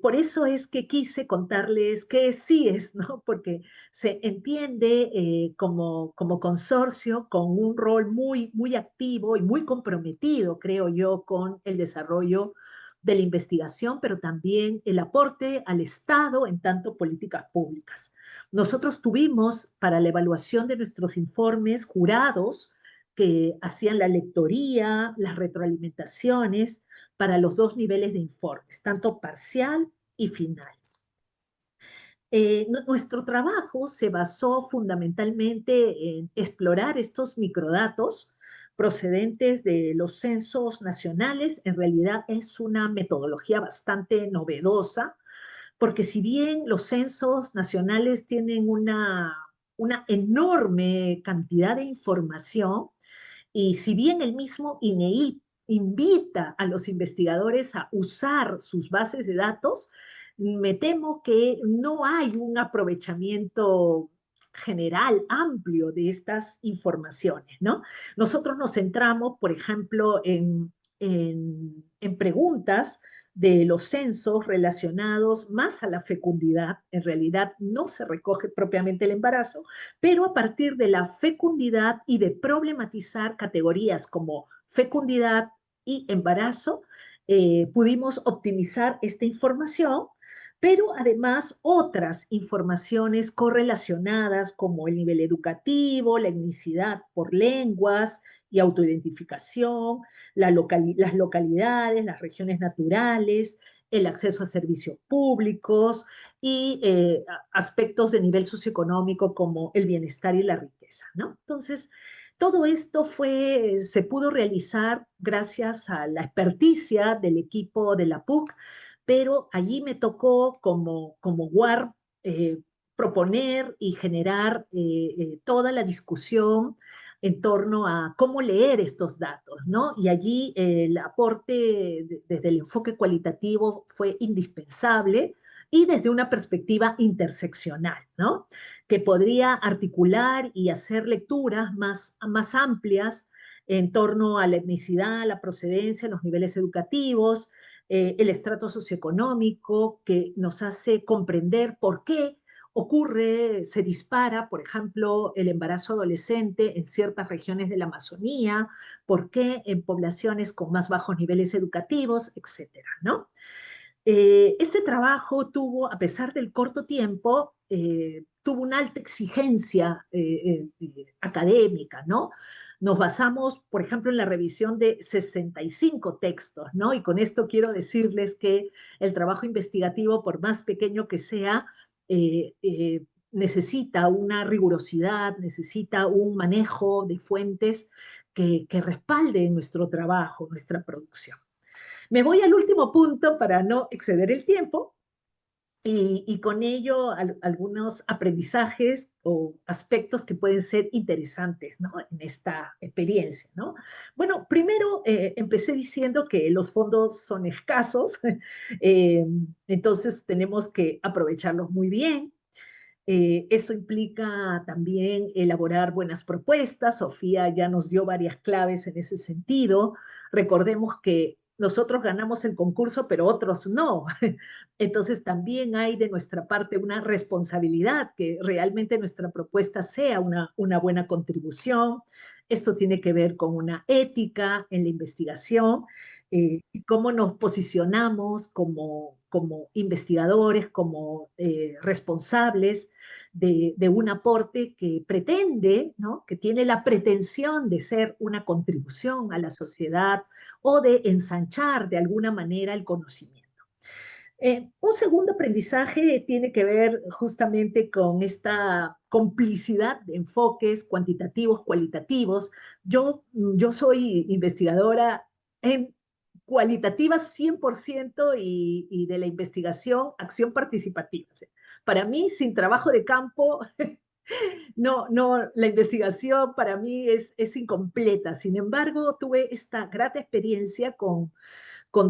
por eso es que quise contarles qué sí es, ¿no? Porque se entiende como consorcio con un rol muy activo y muy comprometido, creo yo, con el desarrollo de la investigación, pero también el aporte al Estado en tanto políticas públicas. Nosotros tuvimos para la evaluación de nuestros informes jurados que hacían la lectoría, las retroalimentaciones para los dos niveles de informes, tanto parcial y final. Nuestro trabajo se basó fundamentalmente en explorar estos microdatos procedentes de los censos nacionales. En realidad es una metodología bastante novedosa, porque si bien los censos nacionales tienen una enorme cantidad de información, y si bien el mismo INEI invita a los investigadores a usar sus bases de datos, me temo que no hay un aprovechamiento general, amplio de estas informaciones, ¿no? Nosotros nos centramos, por ejemplo, en preguntas de los censos relacionados más a la fecundidad. En realidad no se recoge propiamente el embarazo, pero a partir de la fecundidad y de problematizar categorías como fecundidad y embarazo, pudimos optimizar esta información, pero además otras informaciones correlacionadas como el nivel educativo, la etnicidad por lenguas y autoidentificación, las localidades, las regiones naturales, el acceso a servicios públicos y aspectos de nivel socioeconómico como el bienestar y la riqueza, ¿no? Entonces, todo esto se pudo realizar gracias a la experticia del equipo de la PUC, pero allí me tocó como WAR proponer y generar toda la discusión en torno a cómo leer estos datos, ¿no? Y allí el aporte desde el enfoque cualitativo fue indispensable y desde una perspectiva interseccional, ¿no? Que podría articular y hacer lecturas más amplias en torno a la etnicidad, la procedencia, los niveles educativos, el estrato socioeconómico, que nos hace comprender por qué ocurre, se dispara, por ejemplo, el embarazo adolescente en ciertas regiones de la Amazonía, por qué en poblaciones con más bajos niveles educativos, etcétera, ¿no? Este trabajo tuvo, a pesar del corto tiempo, tuvo una alta exigencia académica, ¿no? Nos basamos, por ejemplo, en la revisión de 65 textos, ¿no? Y con esto quiero decirles que el trabajo investigativo, por más pequeño que sea, necesita una rigurosidad, necesita un manejo de fuentes que respalde nuestro trabajo, nuestra producción. Me voy al último punto para no exceder el tiempo y con ello algunos aprendizajes o aspectos que pueden ser interesantes, ¿no? En esta experiencia, ¿no? Bueno, primero empecé diciendo que los fondos son escasos, eh, entonces tenemos que aprovecharlos muy bien. Eso implica también elaborar buenas propuestas. Sofía ya nos dio varias claves en ese sentido. Recordemos que nosotros ganamos el concurso, pero otros no. Entonces también hay de nuestra parte una responsabilidad que realmente nuestra propuesta sea una buena contribución. Esto tiene que ver con una ética en la investigación y cómo nos posicionamos como investigadores, como responsables de un aporte que pretende, ¿no? Que tiene la pretensión de ser una contribución a la sociedad o de ensanchar de alguna manera el conocimiento. Un segundo aprendizaje tiene que ver justamente con esta complicidad de enfoques cuantitativos, cualitativos. Yo soy investigadora en cualitativa 100% y de la investigación, acción participativa. Para mí, sin trabajo de campo, no, la investigación para mí es incompleta. Sin embargo, tuve esta grata experiencia con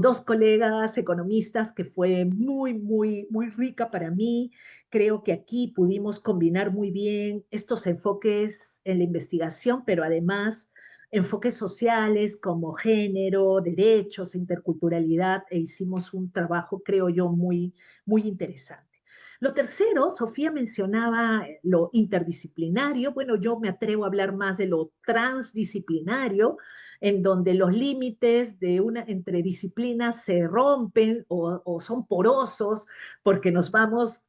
dos colegas economistas que fue muy rica para mí. Creo que aquí pudimos combinar muy bien estos enfoques en la investigación, pero además enfoques sociales como género, derechos, interculturalidad, e hicimos un trabajo, creo yo, muy interesante. Lo tercero, Sofía mencionaba lo interdisciplinario. Bueno, yo me atrevo a hablar más de lo transdisciplinario, en donde los límites entre disciplinas se rompen o son porosos porque nos vamos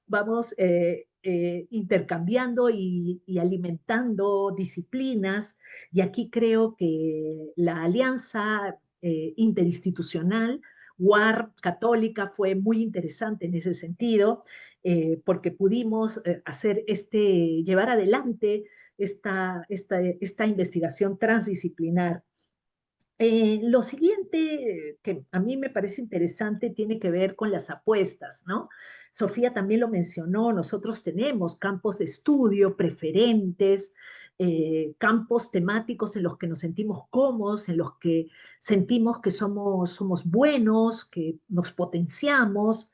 intercambiando y alimentando disciplinas. Y aquí creo que la alianza interinstitucional UAR Católica fue muy interesante en ese sentido, porque pudimos llevar adelante esta investigación transdisciplinar. Lo siguiente que a mí me parece interesante tiene que ver con las apuestas, ¿no? Sofía también lo mencionó, nosotros tenemos campos de estudio preferentes, campos temáticos en los que nos sentimos cómodos, en los que sentimos que somos buenos, que nos potenciamos,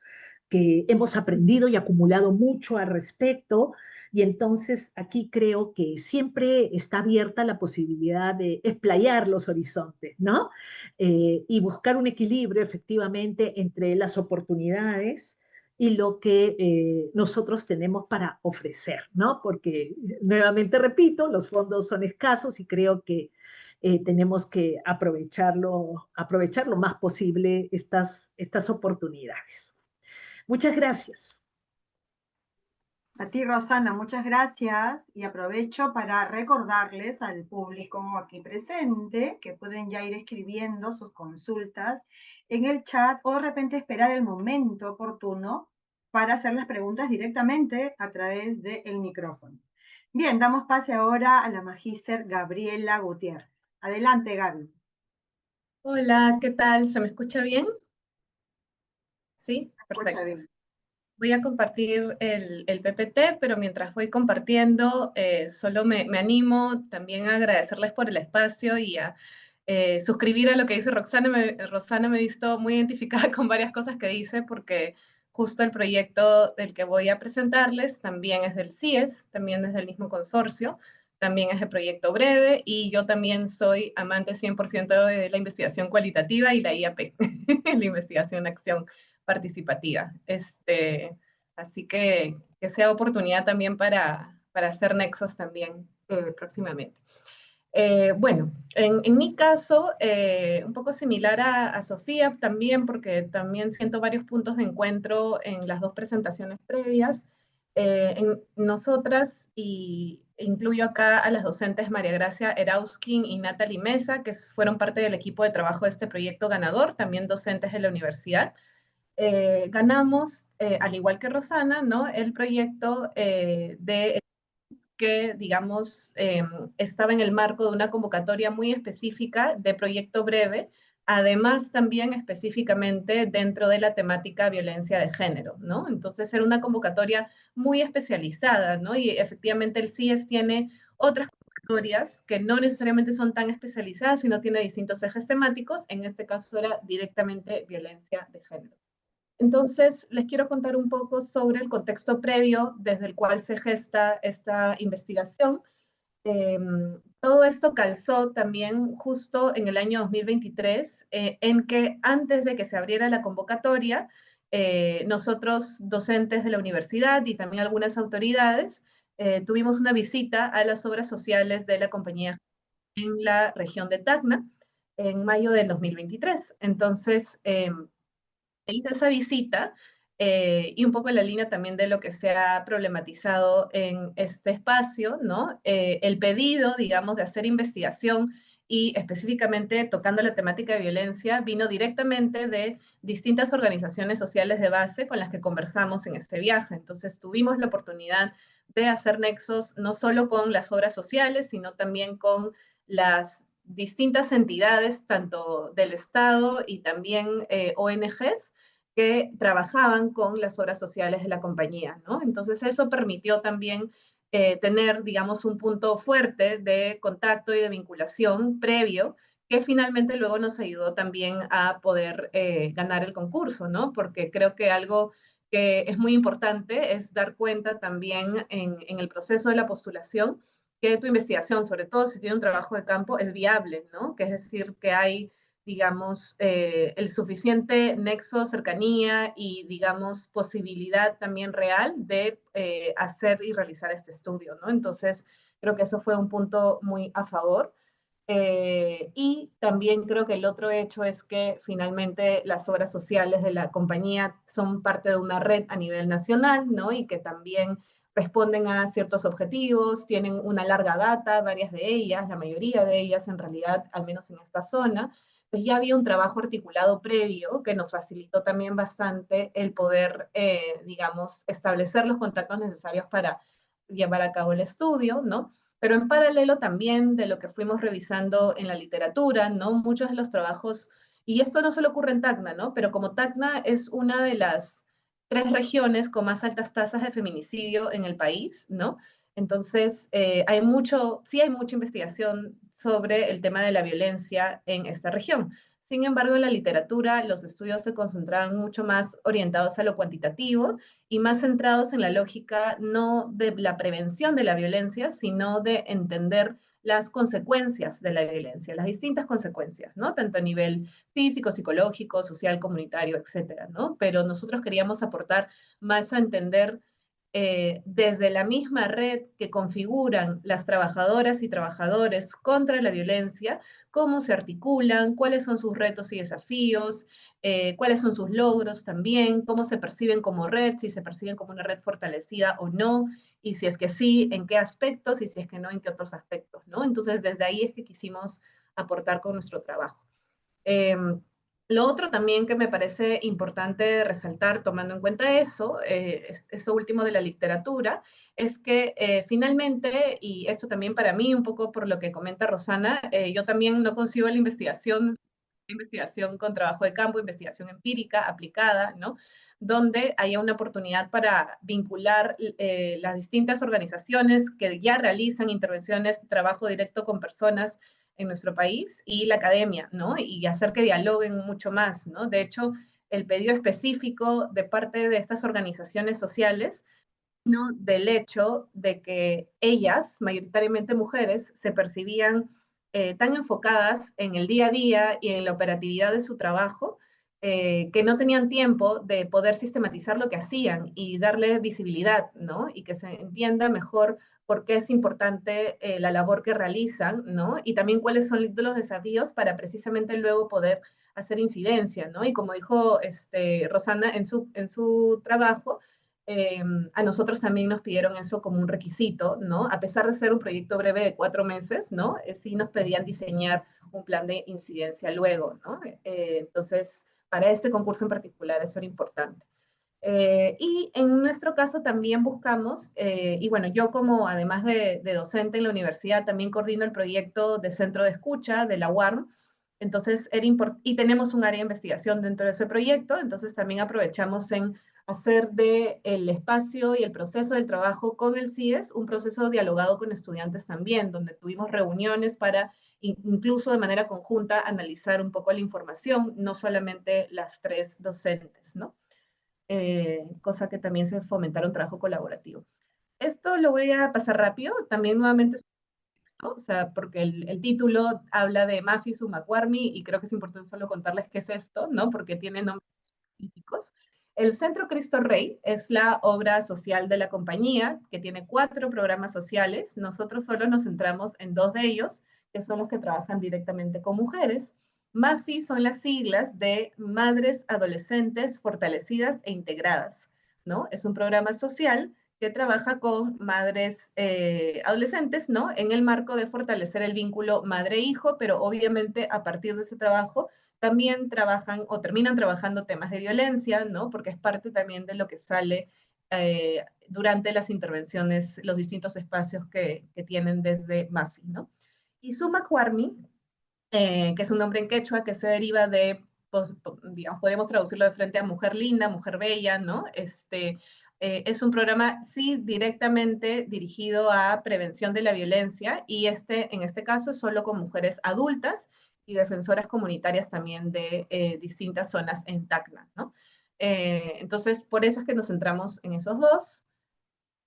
que hemos aprendido y acumulado mucho al respecto. Y entonces aquí creo que siempre está abierta la posibilidad de explayar los horizontes, ¿no? Y buscar un equilibrio efectivamente entre las oportunidades y lo que nosotros tenemos para ofrecer, ¿no? Porque, nuevamente repito, los fondos son escasos y creo que tenemos que aprovechar lo más posible estas oportunidades. Muchas gracias. A ti, Rosana, muchas gracias y aprovecho para recordarles al público aquí presente que pueden ya ir escribiendo sus consultas en el chat o de repente esperar el momento oportuno para hacer las preguntas directamente a través del micrófono. Bien, damos pase ahora a la magíster Gabriela Gutiérrez. Adelante, Gaby. Hola, ¿qué tal? ¿Se me escucha bien? Sí, Escucha perfecto. bien. Voy a compartir el PPT, pero mientras voy compartiendo, solo me animo también a agradecerles por el espacio y a suscribir a lo que dice Roxana. Rosana me he visto muy identificada con varias cosas que dice, porque justo el proyecto del que voy a presentarles también es del CIES, también es del mismo consorcio, también es el proyecto breve, y yo también soy amante 100% de la investigación cualitativa y la IAP, la investigación acción participativa. Así que sea oportunidad también para hacer nexos también próximamente. Bueno, en mi caso, un poco similar a Sofía también, porque también siento varios puntos de encuentro en las dos presentaciones previas. En nosotras, y incluyo acá a las docentes María Gracia Erauskin y Natalie Mesa, que fueron parte del equipo de trabajo de este proyecto ganador, también docentes de la universidad. Ganamos, al igual que Rosana, ¿no?, el proyecto que, digamos, estaba en el marco de una convocatoria muy específica de proyecto breve, además también específicamente dentro de la temática violencia de género, ¿no? Entonces era una convocatoria muy especializada, ¿no? Y efectivamente el CIES tiene otras convocatorias que no necesariamente son tan especializadas, sino tiene distintos ejes temáticos. En este caso era directamente violencia de género. Entonces, les quiero contar un poco sobre el contexto previo desde el cual se gesta esta investigación. Todo esto calzó también justo en el año 2023, en que antes de que se abriera la convocatoria, nosotros, docentes de la universidad y también algunas autoridades, tuvimos una visita a las obras sociales de la compañía en la región de Tacna en mayo del 2023. Entonces, hice esa visita, y un poco en la línea también de lo que se ha problematizado en este espacio, ¿no? El pedido, digamos, de hacer investigación y específicamente tocando la temática de violencia vino directamente de distintas organizaciones sociales de base con las que conversamos en este viaje. Entonces tuvimos la oportunidad de hacer nexos no solo con las obras sociales, sino también con las distintas entidades, tanto del Estado y también ONGs, que trabajaban con las obras sociales de la compañía, ¿no? Entonces eso permitió también tener, digamos, un punto fuerte de contacto y de vinculación previo, que finalmente luego nos ayudó también a poder ganar el concurso, ¿no? Porque creo que algo que es muy importante es dar cuenta también en el proceso de la postulación que tu investigación, sobre todo si tiene un trabajo de campo, es viable, ¿no? Que es decir, que hay, digamos, el suficiente nexo, cercanía y, digamos, posibilidad también real de hacer y realizar este estudio, ¿no? Entonces, creo que eso fue un punto muy a favor. Y también creo que el otro hecho es que finalmente las obras sociales de la compañía son parte de una red a nivel nacional, ¿no? Y que también responden a ciertos objetivos, tienen una larga data, varias de ellas, la mayoría de ellas en realidad, al menos en esta zona, pues ya había un trabajo articulado previo que nos facilitó también bastante el poder, digamos, establecer los contactos necesarios para llevar a cabo el estudio, ¿no? Pero en paralelo también de lo que fuimos revisando en la literatura, ¿no? Muchos de los trabajos, y esto no solo ocurre en Tacna, ¿no? Pero como Tacna es una de las 3 regiones con más altas tasas de feminicidio en el país, ¿no? Entonces, sí hay mucha investigación sobre el tema de la violencia en esta región. Sin embargo, en la literatura los estudios se concentraban mucho más orientados a lo cuantitativo y más centrados en la lógica no de la prevención de la violencia, sino de entender las consecuencias de la violencia, las distintas consecuencias, ¿no? Tanto a nivel físico, psicológico, social, comunitario, etcétera, ¿no? Pero nosotros queríamos aportar más a entender desde la misma red que configuran las trabajadoras y trabajadores contra la violencia, cómo se articulan, cuáles son sus retos y desafíos, cuáles son sus logros también, cómo se perciben como red, si se perciben como una red fortalecida o no, y si es que sí, en qué aspectos, y si es que no, en qué otros aspectos, ¿no? Entonces, desde ahí es que quisimos aportar con nuestro trabajo. Lo otro también que me parece importante resaltar, tomando en cuenta eso, eso último de la literatura, es que finalmente, y esto también para mí, un poco por lo que comenta Rosana, yo también no concibo la investigación con trabajo de campo, investigación empírica aplicada, ¿no? Donde haya una oportunidad para vincular las distintas organizaciones que ya realizan intervenciones, trabajo directo con personas en nuestro país y la academia, ¿no? Y hacer que dialoguen mucho más, ¿no? De hecho, el pedido específico de parte de estas organizaciones sociales ¿no? Del hecho de que ellas, mayoritariamente mujeres, se percibían tan enfocadas en el día a día y en la operatividad de su trabajo, que no tenían tiempo de poder sistematizar lo que hacían y darle visibilidad, ¿no? Y que se entienda mejor por qué es importante la labor que realizan, ¿no? Y también cuáles son los desafíos para precisamente luego poder hacer incidencia, ¿no? Y como dijo Rosana en su trabajo, a nosotros también nos pidieron eso como un requisito, ¿no? A pesar de ser un proyecto breve de 4 meses, ¿no? Sí nos pedían diseñar un plan de incidencia luego, ¿no? Entonces, para este concurso en particular eso era importante. Y en nuestro caso también buscamos, y bueno, yo como además de docente en la universidad, también coordino el proyecto de centro de escucha de la UARM, entonces y tenemos un área de investigación dentro de ese proyecto, entonces también aprovechamos en hacer del espacio y el proceso del trabajo con el CIES un proceso dialogado con estudiantes también, donde tuvimos reuniones para incluso de manera conjunta analizar un poco la información, no solamente las 3 docentes, ¿no? Cosa que también se fomentaron un trabajo colaborativo. Esto lo voy a pasar rápido, también nuevamente, ¿no? O sea, porque el título habla de Mafi Sumakwarmi y creo que es importante solo contarles qué es esto, ¿no? Porque tiene nombres específicos. El Centro Cristo Rey es la obra social de la compañía, que tiene 4 programas sociales. Nosotros solo nos centramos en 2 de ellos, que son los que trabajan directamente con mujeres. MAFI son las siglas de Madres Adolescentes Fortalecidas e Integradas, ¿no? Es un programa social que trabaja con madres adolescentes, ¿no? En el marco de fortalecer el vínculo madre-hijo, pero obviamente a partir de ese trabajo también trabajan o terminan trabajando temas de violencia, ¿no? Porque es parte también de lo que sale durante las intervenciones, los distintos espacios que tienen desde MAFI, ¿no? Y Sumakwarmi, que es un nombre en quechua que se deriva de, pues, digamos, podemos traducirlo de frente a mujer linda, mujer bella, ¿no? Es un programa, sí, directamente dirigido a prevención de la violencia y en este caso solo con mujeres adultas y defensoras comunitarias también de distintas zonas en Tacna, ¿no? Entonces, por eso es que nos centramos en esos dos.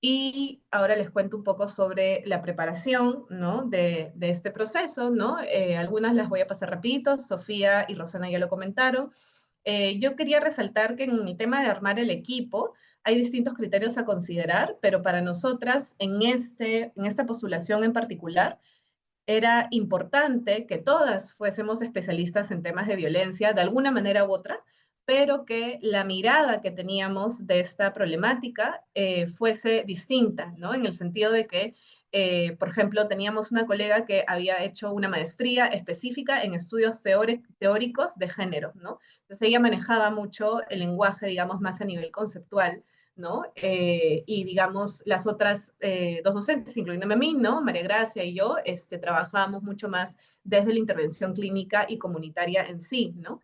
Y ahora les cuento un poco sobre la preparación, ¿no? de este proceso, ¿no? Algunas las voy a pasar rapidito, Sofía y Rosana ya lo comentaron. Yo quería resaltar que en el tema de armar el equipo hay distintos criterios a considerar, pero para nosotras en esta postulación en particular era importante que todas fuésemos especialistas en temas de violencia de alguna manera u otra, pero que la mirada que teníamos de esta problemática fuese distinta, ¿no? En el sentido de que, por ejemplo, teníamos una colega que había hecho una maestría específica en estudios teóricos de género, ¿no? Entonces ella manejaba mucho el lenguaje, digamos, más a nivel conceptual, ¿no? Y digamos, las otras 2 docentes, incluyéndome a mí, ¿no? María Gracia y yo, trabajábamos mucho más desde la intervención clínica y comunitaria en sí, ¿no?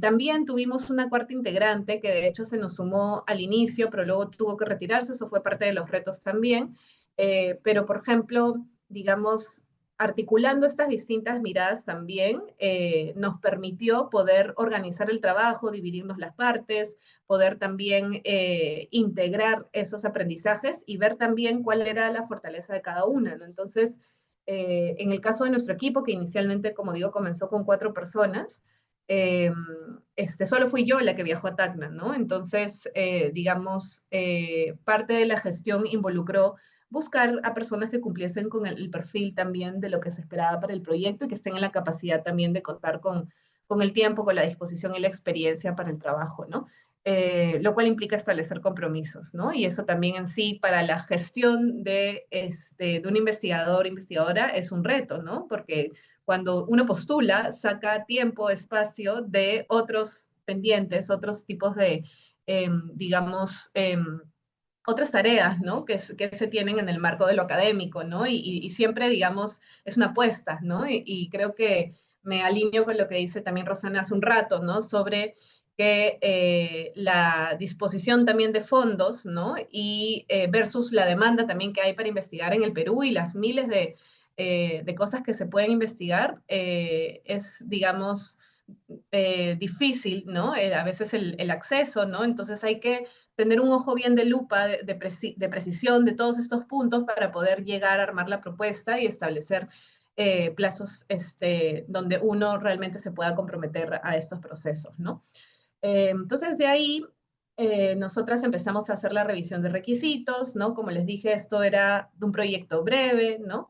También tuvimos una cuarta integrante que de hecho se nos sumó al inicio, pero luego tuvo que retirarse, eso fue parte de los retos también. Pero, por ejemplo, digamos, articulando estas distintas miradas también, nos permitió poder organizar el trabajo, dividirnos las partes, poder también integrar esos aprendizajes y ver también cuál era la fortaleza de cada una, ¿no? Entonces, en el caso de nuestro equipo, que inicialmente, como digo, comenzó con 4 personas, solo fui yo la que viajó a Tacna, ¿no? Entonces, digamos, parte de la gestión involucró buscar a personas que cumpliesen con el perfil también de lo que se esperaba para el proyecto y que estén en la capacidad también de contar con el tiempo, con la disposición y la experiencia para el trabajo, ¿no? Lo cual implica establecer compromisos, ¿no? Y eso también en sí para la gestión de un investigador, investigadora, es un reto, ¿no? Porque cuando uno postula, saca tiempo, espacio de otros pendientes, otros tipos de, digamos, otras tareas, ¿no? Que se tienen en el marco de lo académico, ¿no? Y siempre, digamos, es una apuesta, ¿no? Y creo que me alineo con lo que dice también Rosana hace un rato, ¿no? Sobre que la disposición también de fondos, ¿no? Y versus la demanda también que hay para investigar en el Perú y las miles de cosas que se pueden investigar, es, digamos, difícil, ¿no? A veces el acceso, ¿no? Entonces hay que tener un ojo bien de lupa, de precisión de todos estos puntos para poder llegar a armar la propuesta y establecer plazos donde uno realmente se pueda comprometer a estos procesos, ¿no? Entonces de ahí nosotras empezamos a hacer la revisión de requisitos, ¿no? Como les dije, esto era de un proyecto breve, ¿no?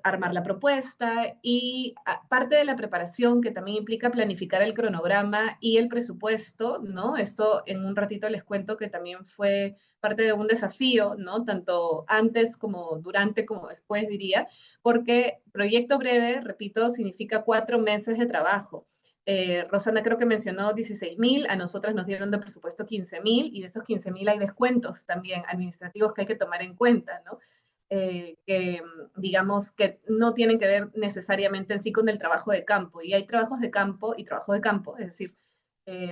Armar la propuesta y parte de la preparación que también implica planificar el cronograma y el presupuesto, ¿no? Esto en un ratito les cuento que también fue parte de un desafío, ¿no? Tanto antes como durante como después diría, porque proyecto breve, repito, significa 4 meses de trabajo. Rosana creo que mencionó 16.000, a nosotras nos dieron de presupuesto 15.000 y de esos 15.000 hay descuentos también administrativos que hay que tomar en cuenta, ¿no? Que digamos que no tienen que ver necesariamente en sí con el trabajo de campo. Y hay trabajos de campo y trabajo de campo, es decir,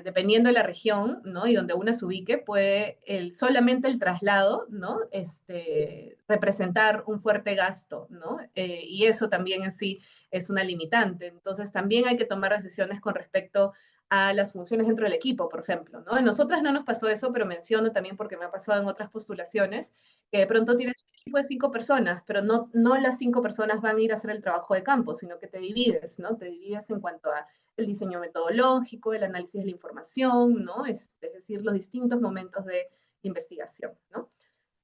dependiendo de la región, ¿no? Y donde una se ubique, puede solamente el traslado, ¿no? Representar un fuerte gasto, ¿no? Y eso también en sí es una limitante. Entonces también hay que tomar decisiones con respecto a las funciones dentro del equipo, por ejemplo, ¿no? En nosotras no nos pasó eso, pero menciono también porque me ha pasado en otras postulaciones, que de pronto tienes un equipo de 5 personas, pero no las 5 personas van a ir a hacer el trabajo de campo, sino que te divides, ¿no? Te divides en cuanto a el diseño metodológico, el análisis de la información, ¿no? Es decir, los distintos momentos de investigación, ¿no?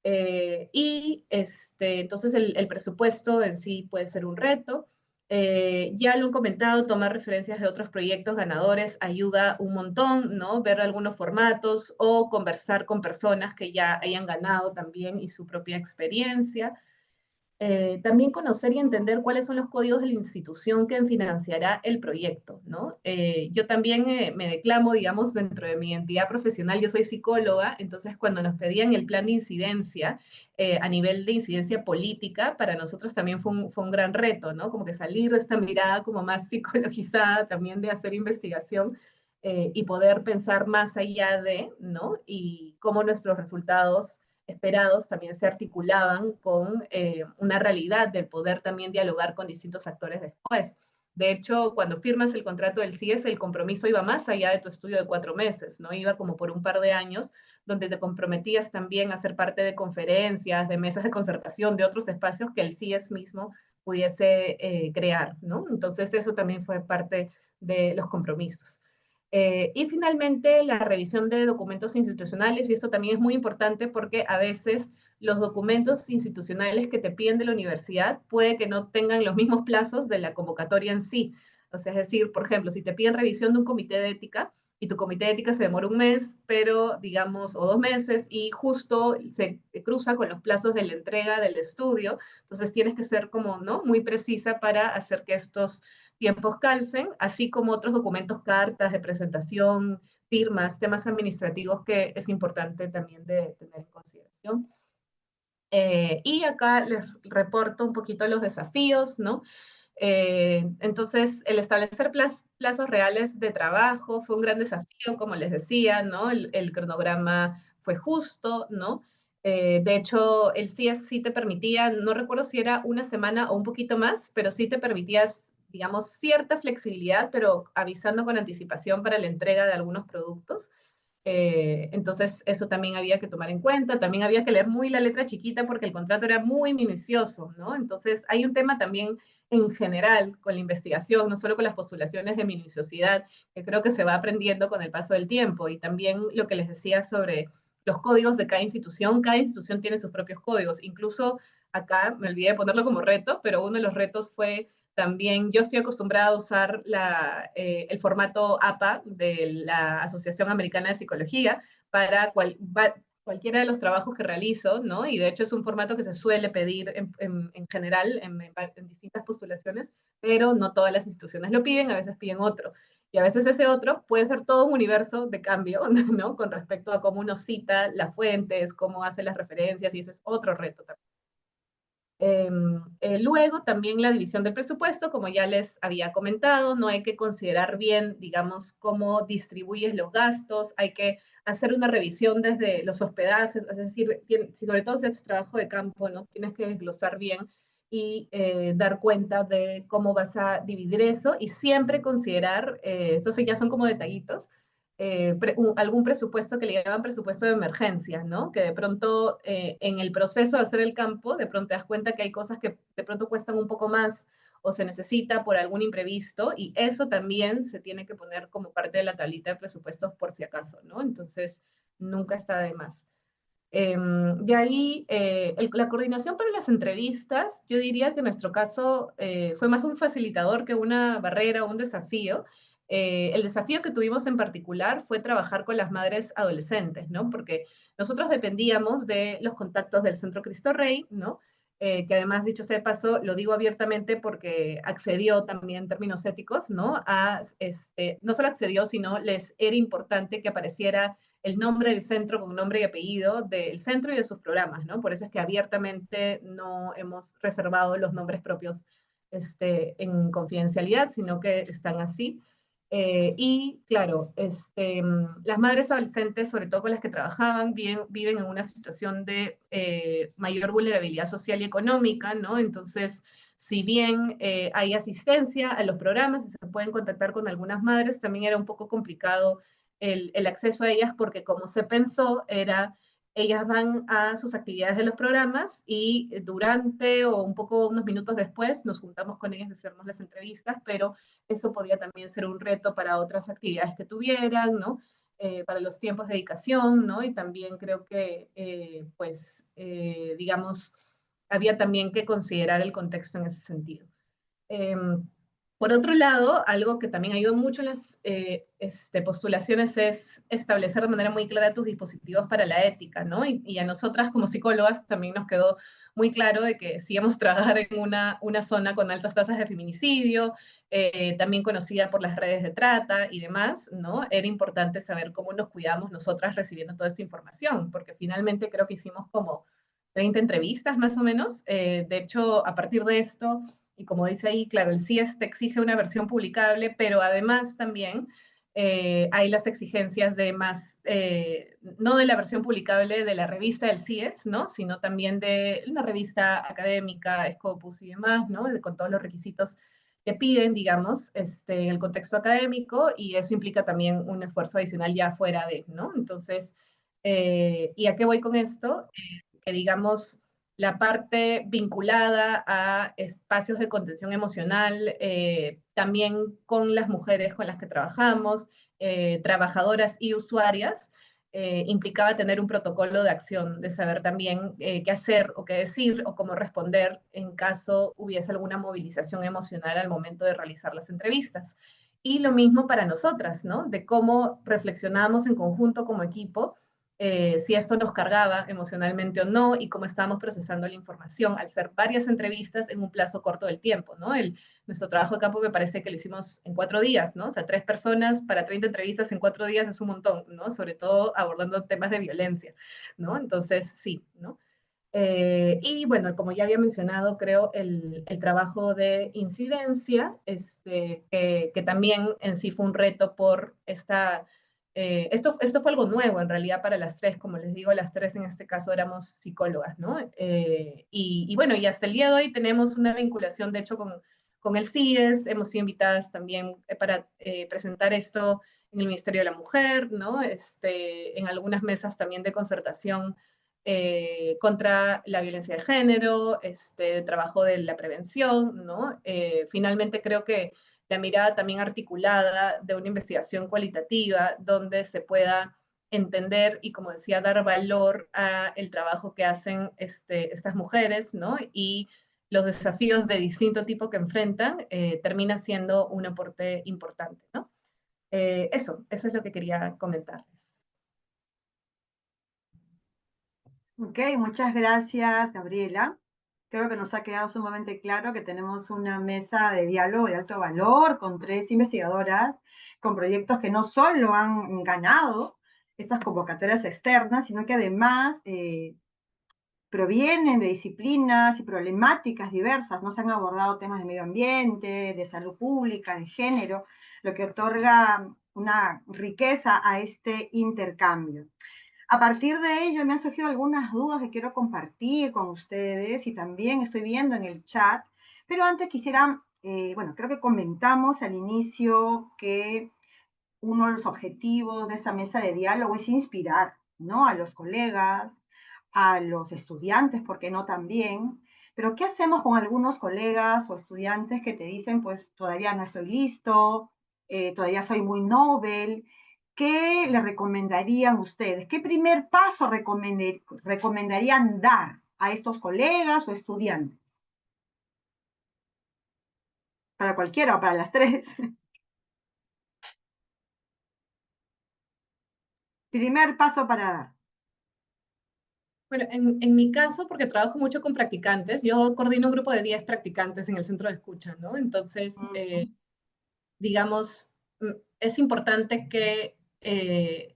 Entonces el presupuesto en sí puede ser un reto. Ya lo han comentado, tomar referencias de otros proyectos ganadores ayuda un montón, ¿no? Ver algunos formatos o conversar con personas que ya hayan ganado también y su propia experiencia. También conocer y entender cuáles son los códigos de la institución que financiará el proyecto, ¿no? Yo también me declamo, digamos, dentro de mi entidad profesional, yo soy psicóloga, entonces cuando nos pedían el plan de incidencia, a nivel de incidencia política, para nosotros también fue un gran reto, ¿no? Como que salir de esta mirada como más psicologizada, también de hacer investigación y poder pensar más allá de, ¿no? Y cómo nuestros resultados esperados también se articulaban con una realidad del poder también dialogar con distintos actores después. De hecho, cuando firmas el contrato del CIES, el compromiso iba más allá de tu estudio de 4 meses, ¿no? Iba como por un par de años, donde te comprometías también a ser parte de conferencias, de mesas de concertación, de otros espacios que el CIES mismo pudiese crear, ¿no? Entonces, eso también fue parte de los compromisos. Y finalmente, la revisión de documentos institucionales, y esto también es muy importante porque a veces los documentos institucionales que te piden de la universidad puede que no tengan los mismos plazos de la convocatoria en sí. O sea, es decir, por ejemplo, si te piden revisión de un comité de ética y tu comité de ética se demora un mes, pero digamos, o 2 meses, y justo se cruza con los plazos de la entrega del estudio, entonces tienes que ser como, ¿no? Muy precisa para hacer que estos tiempos calcen, así como otros documentos, cartas de presentación, firmas, temas administrativos que es importante también de tener en consideración. Y acá les reporto un poquito los desafíos, ¿no? Entonces, el establecer plazos reales de trabajo fue un gran desafío, como les decía, ¿no? El cronograma fue justo, ¿no? De hecho, el CIES sí te permitía, no recuerdo si era una semana o un poquito más, pero sí te permitías, digamos, cierta flexibilidad, pero avisando con anticipación para la entrega de algunos productos. Entonces, eso también había que tomar en cuenta. También había que leer muy la letra chiquita porque el contrato era muy minucioso, ¿no? Entonces, hay un tema también en general con la investigación, no solo con las postulaciones de minuciosidad, que creo que se va aprendiendo con el paso del tiempo. Y también lo que les decía sobre los códigos de cada institución tiene sus propios códigos. Incluso acá, me olvidé de ponerlo como reto, pero uno de los retos fue también, yo estoy acostumbrada a usar el formato APA de la Asociación Americana de Psicología para cualquiera de los trabajos que realizo, ¿no? Y de hecho es un formato que se suele pedir en general en distintas postulaciones, pero no todas las instituciones lo piden, a veces piden otro. Y a veces ese otro puede ser todo un universo de cambio, ¿no? Con respecto a cómo uno cita las fuentes, cómo hace las referencias, y eso es otro reto también. Luego también la división del presupuesto, como ya les había comentado, no hay que considerar bien, digamos, cómo distribuyes los gastos, hay que hacer una revisión desde los hospedajes, es decir, sobre todo si haces trabajo de campo, ¿no? Tienes que desglosar bien y dar cuenta de cómo vas a dividir eso y siempre considerar, estos ya son como detallitos, algún presupuesto que le llaman presupuesto de emergencia, ¿no? Que de pronto en el proceso de hacer el campo, de pronto te das cuenta que hay cosas que de pronto cuestan un poco más o se necesita por algún imprevisto y eso también se tiene que poner como parte de la tablita de presupuestos por si acaso, ¿no? Entonces, nunca está de más. De ahí, la coordinación para las entrevistas, yo diría que en nuestro caso fue más un facilitador que una barrera o un desafío. El desafío que tuvimos en particular fue trabajar con las madres adolescentes, ¿no? Porque nosotros dependíamos de los contactos del Centro Cristo Rey, ¿no? Que además, dicho sea de paso, lo digo abiertamente porque accedió también en términos éticos, ¿no? No solo accedió, sino les era importante que apareciera el nombre del centro con nombre y apellido del centro y de sus programas, ¿no? Por eso es que abiertamente no hemos reservado los nombres propios en confidencialidad, sino que están así. Y claro, las madres adolescentes, sobre todo con las que trabajaban, viven en una situación de mayor vulnerabilidad social y económica, ¿no? Entonces, si bien hay asistencia a los programas y se pueden contactar con algunas madres, también era un poco complicado el acceso a ellas porque como se pensó era ellas van a sus actividades de los programas y durante o un poco unos minutos después nos juntamos con ellas y hacemos las entrevistas, pero eso podía también ser un reto para otras actividades que tuvieran, ¿no? Para los tiempos de dedicación, ¿no? Y también creo que, digamos, había también que considerar el contexto en ese sentido. Por otro lado, algo que también ayudó mucho en las postulaciones es establecer de manera muy clara tus dispositivos para la ética, ¿no? Y a nosotras como psicólogas también nos quedó muy claro de que si íbamos a trabajar en una zona con altas tasas de feminicidio, también conocida por las redes de trata y demás, ¿no? Era importante saber cómo nos cuidamos nosotras recibiendo toda esta información, porque finalmente creo que hicimos como 30 entrevistas más o menos. De hecho, a partir de esto y como dice ahí, claro, el CIES te exige una versión publicable, pero además también hay las exigencias de más, no de la versión publicable de la revista del CIES, ¿no? Sino también de una revista académica, Scopus y demás, ¿no? Con todos los requisitos que piden, digamos, el contexto académico, y eso implica también un esfuerzo adicional ya fuera de, ¿no? Entonces, ¿y a qué voy con esto? Que digamos, la parte vinculada a espacios de contención emocional, también con las mujeres con las que trabajamos, trabajadoras y usuarias, implicaba tener un protocolo de acción, de saber también qué hacer o qué decir o cómo responder en caso hubiese alguna movilización emocional al momento de realizar las entrevistas. Y lo mismo para nosotras, ¿no? De cómo reflexionamos en conjunto como equipo si esto nos cargaba emocionalmente o no y cómo estábamos procesando la información al hacer varias entrevistas en un plazo corto del tiempo, ¿no? Nuestro trabajo de campo me parece que lo hicimos en 4 días, ¿no? O sea, 3 personas para 30 entrevistas en 4 días es un montón, ¿no? Sobre todo abordando temas de violencia, ¿no? Entonces, sí, ¿no? Y bueno, como ya había mencionado, creo el trabajo de incidencia, que también en sí fue un reto por esto fue algo nuevo en realidad para las tres, como les digo, las tres en este caso éramos psicólogas, ¿no? Y bueno, y hasta el día de hoy tenemos una vinculación, de hecho, con el CIES, hemos sido invitadas también para presentar esto en el Ministerio de la Mujer, ¿no? En algunas mesas también de concertación contra la violencia de género, trabajo de la prevención, ¿no? Finalmente creo que la mirada también articulada de una investigación cualitativa donde se pueda entender y, como decía, dar valor a el trabajo que hacen estas mujeres, ¿no? Y los desafíos de distinto tipo que enfrentan, termina siendo un aporte importante, ¿no? Eso es lo que quería comentarles. Ok, muchas gracias, Gabriela. Creo que nos ha quedado sumamente claro que tenemos una mesa de diálogo de alto valor con 3 investigadoras con proyectos que no solo han ganado estas convocatorias externas, sino que además provienen de disciplinas y problemáticas diversas. No se han abordado temas de medio ambiente, de salud pública, de género, lo que otorga una riqueza a este intercambio. A partir de ello me han surgido algunas dudas que quiero compartir con ustedes y también estoy viendo en el chat, pero antes quisiera, bueno, creo que comentamos al inicio que uno de los objetivos de esta mesa de diálogo es inspirar, ¿no? A los colegas, a los estudiantes, ¿por qué no también? Pero ¿qué hacemos con algunos colegas o estudiantes que te dicen, pues todavía no estoy listo, todavía soy muy novel? ¿Qué le recomendarían ustedes? ¿Qué primer paso recomendarían dar a estos colegas o estudiantes? Para cualquiera o para las tres. Primer paso para dar. Bueno, en mi caso, porque trabajo mucho con practicantes, yo coordino un grupo de 10 practicantes en el centro de escucha, ¿no? Entonces, digamos, es importante que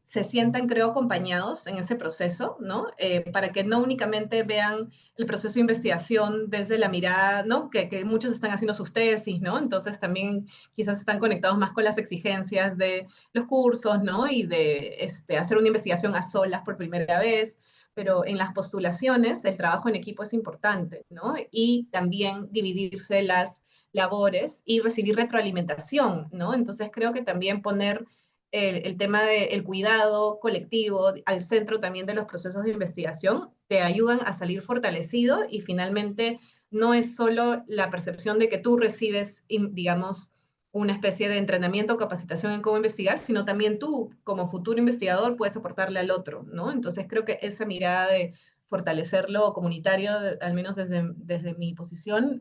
se sientan, creo, acompañados en ese proceso, ¿no? Para que no únicamente vean el proceso de investigación desde la mirada, ¿no? Que muchos están haciendo sus tesis, ¿no? Entonces también quizás están conectados más con las exigencias de los cursos, ¿no? Y de hacer una investigación a solas por primera vez. Pero en las postulaciones el trabajo en equipo es importante, ¿no? Y también dividirse las labores y recibir retroalimentación, ¿no? Entonces creo que también poner el tema del cuidado colectivo al centro también de los procesos de investigación te ayudan a salir fortalecido y finalmente no es solo la percepción de que tú recibes, digamos, una especie de entrenamiento o capacitación en cómo investigar, sino también tú, como futuro investigador, puedes aportarle al otro, ¿no? Entonces creo que esa mirada de fortalecer lo comunitario, al menos desde mi posición,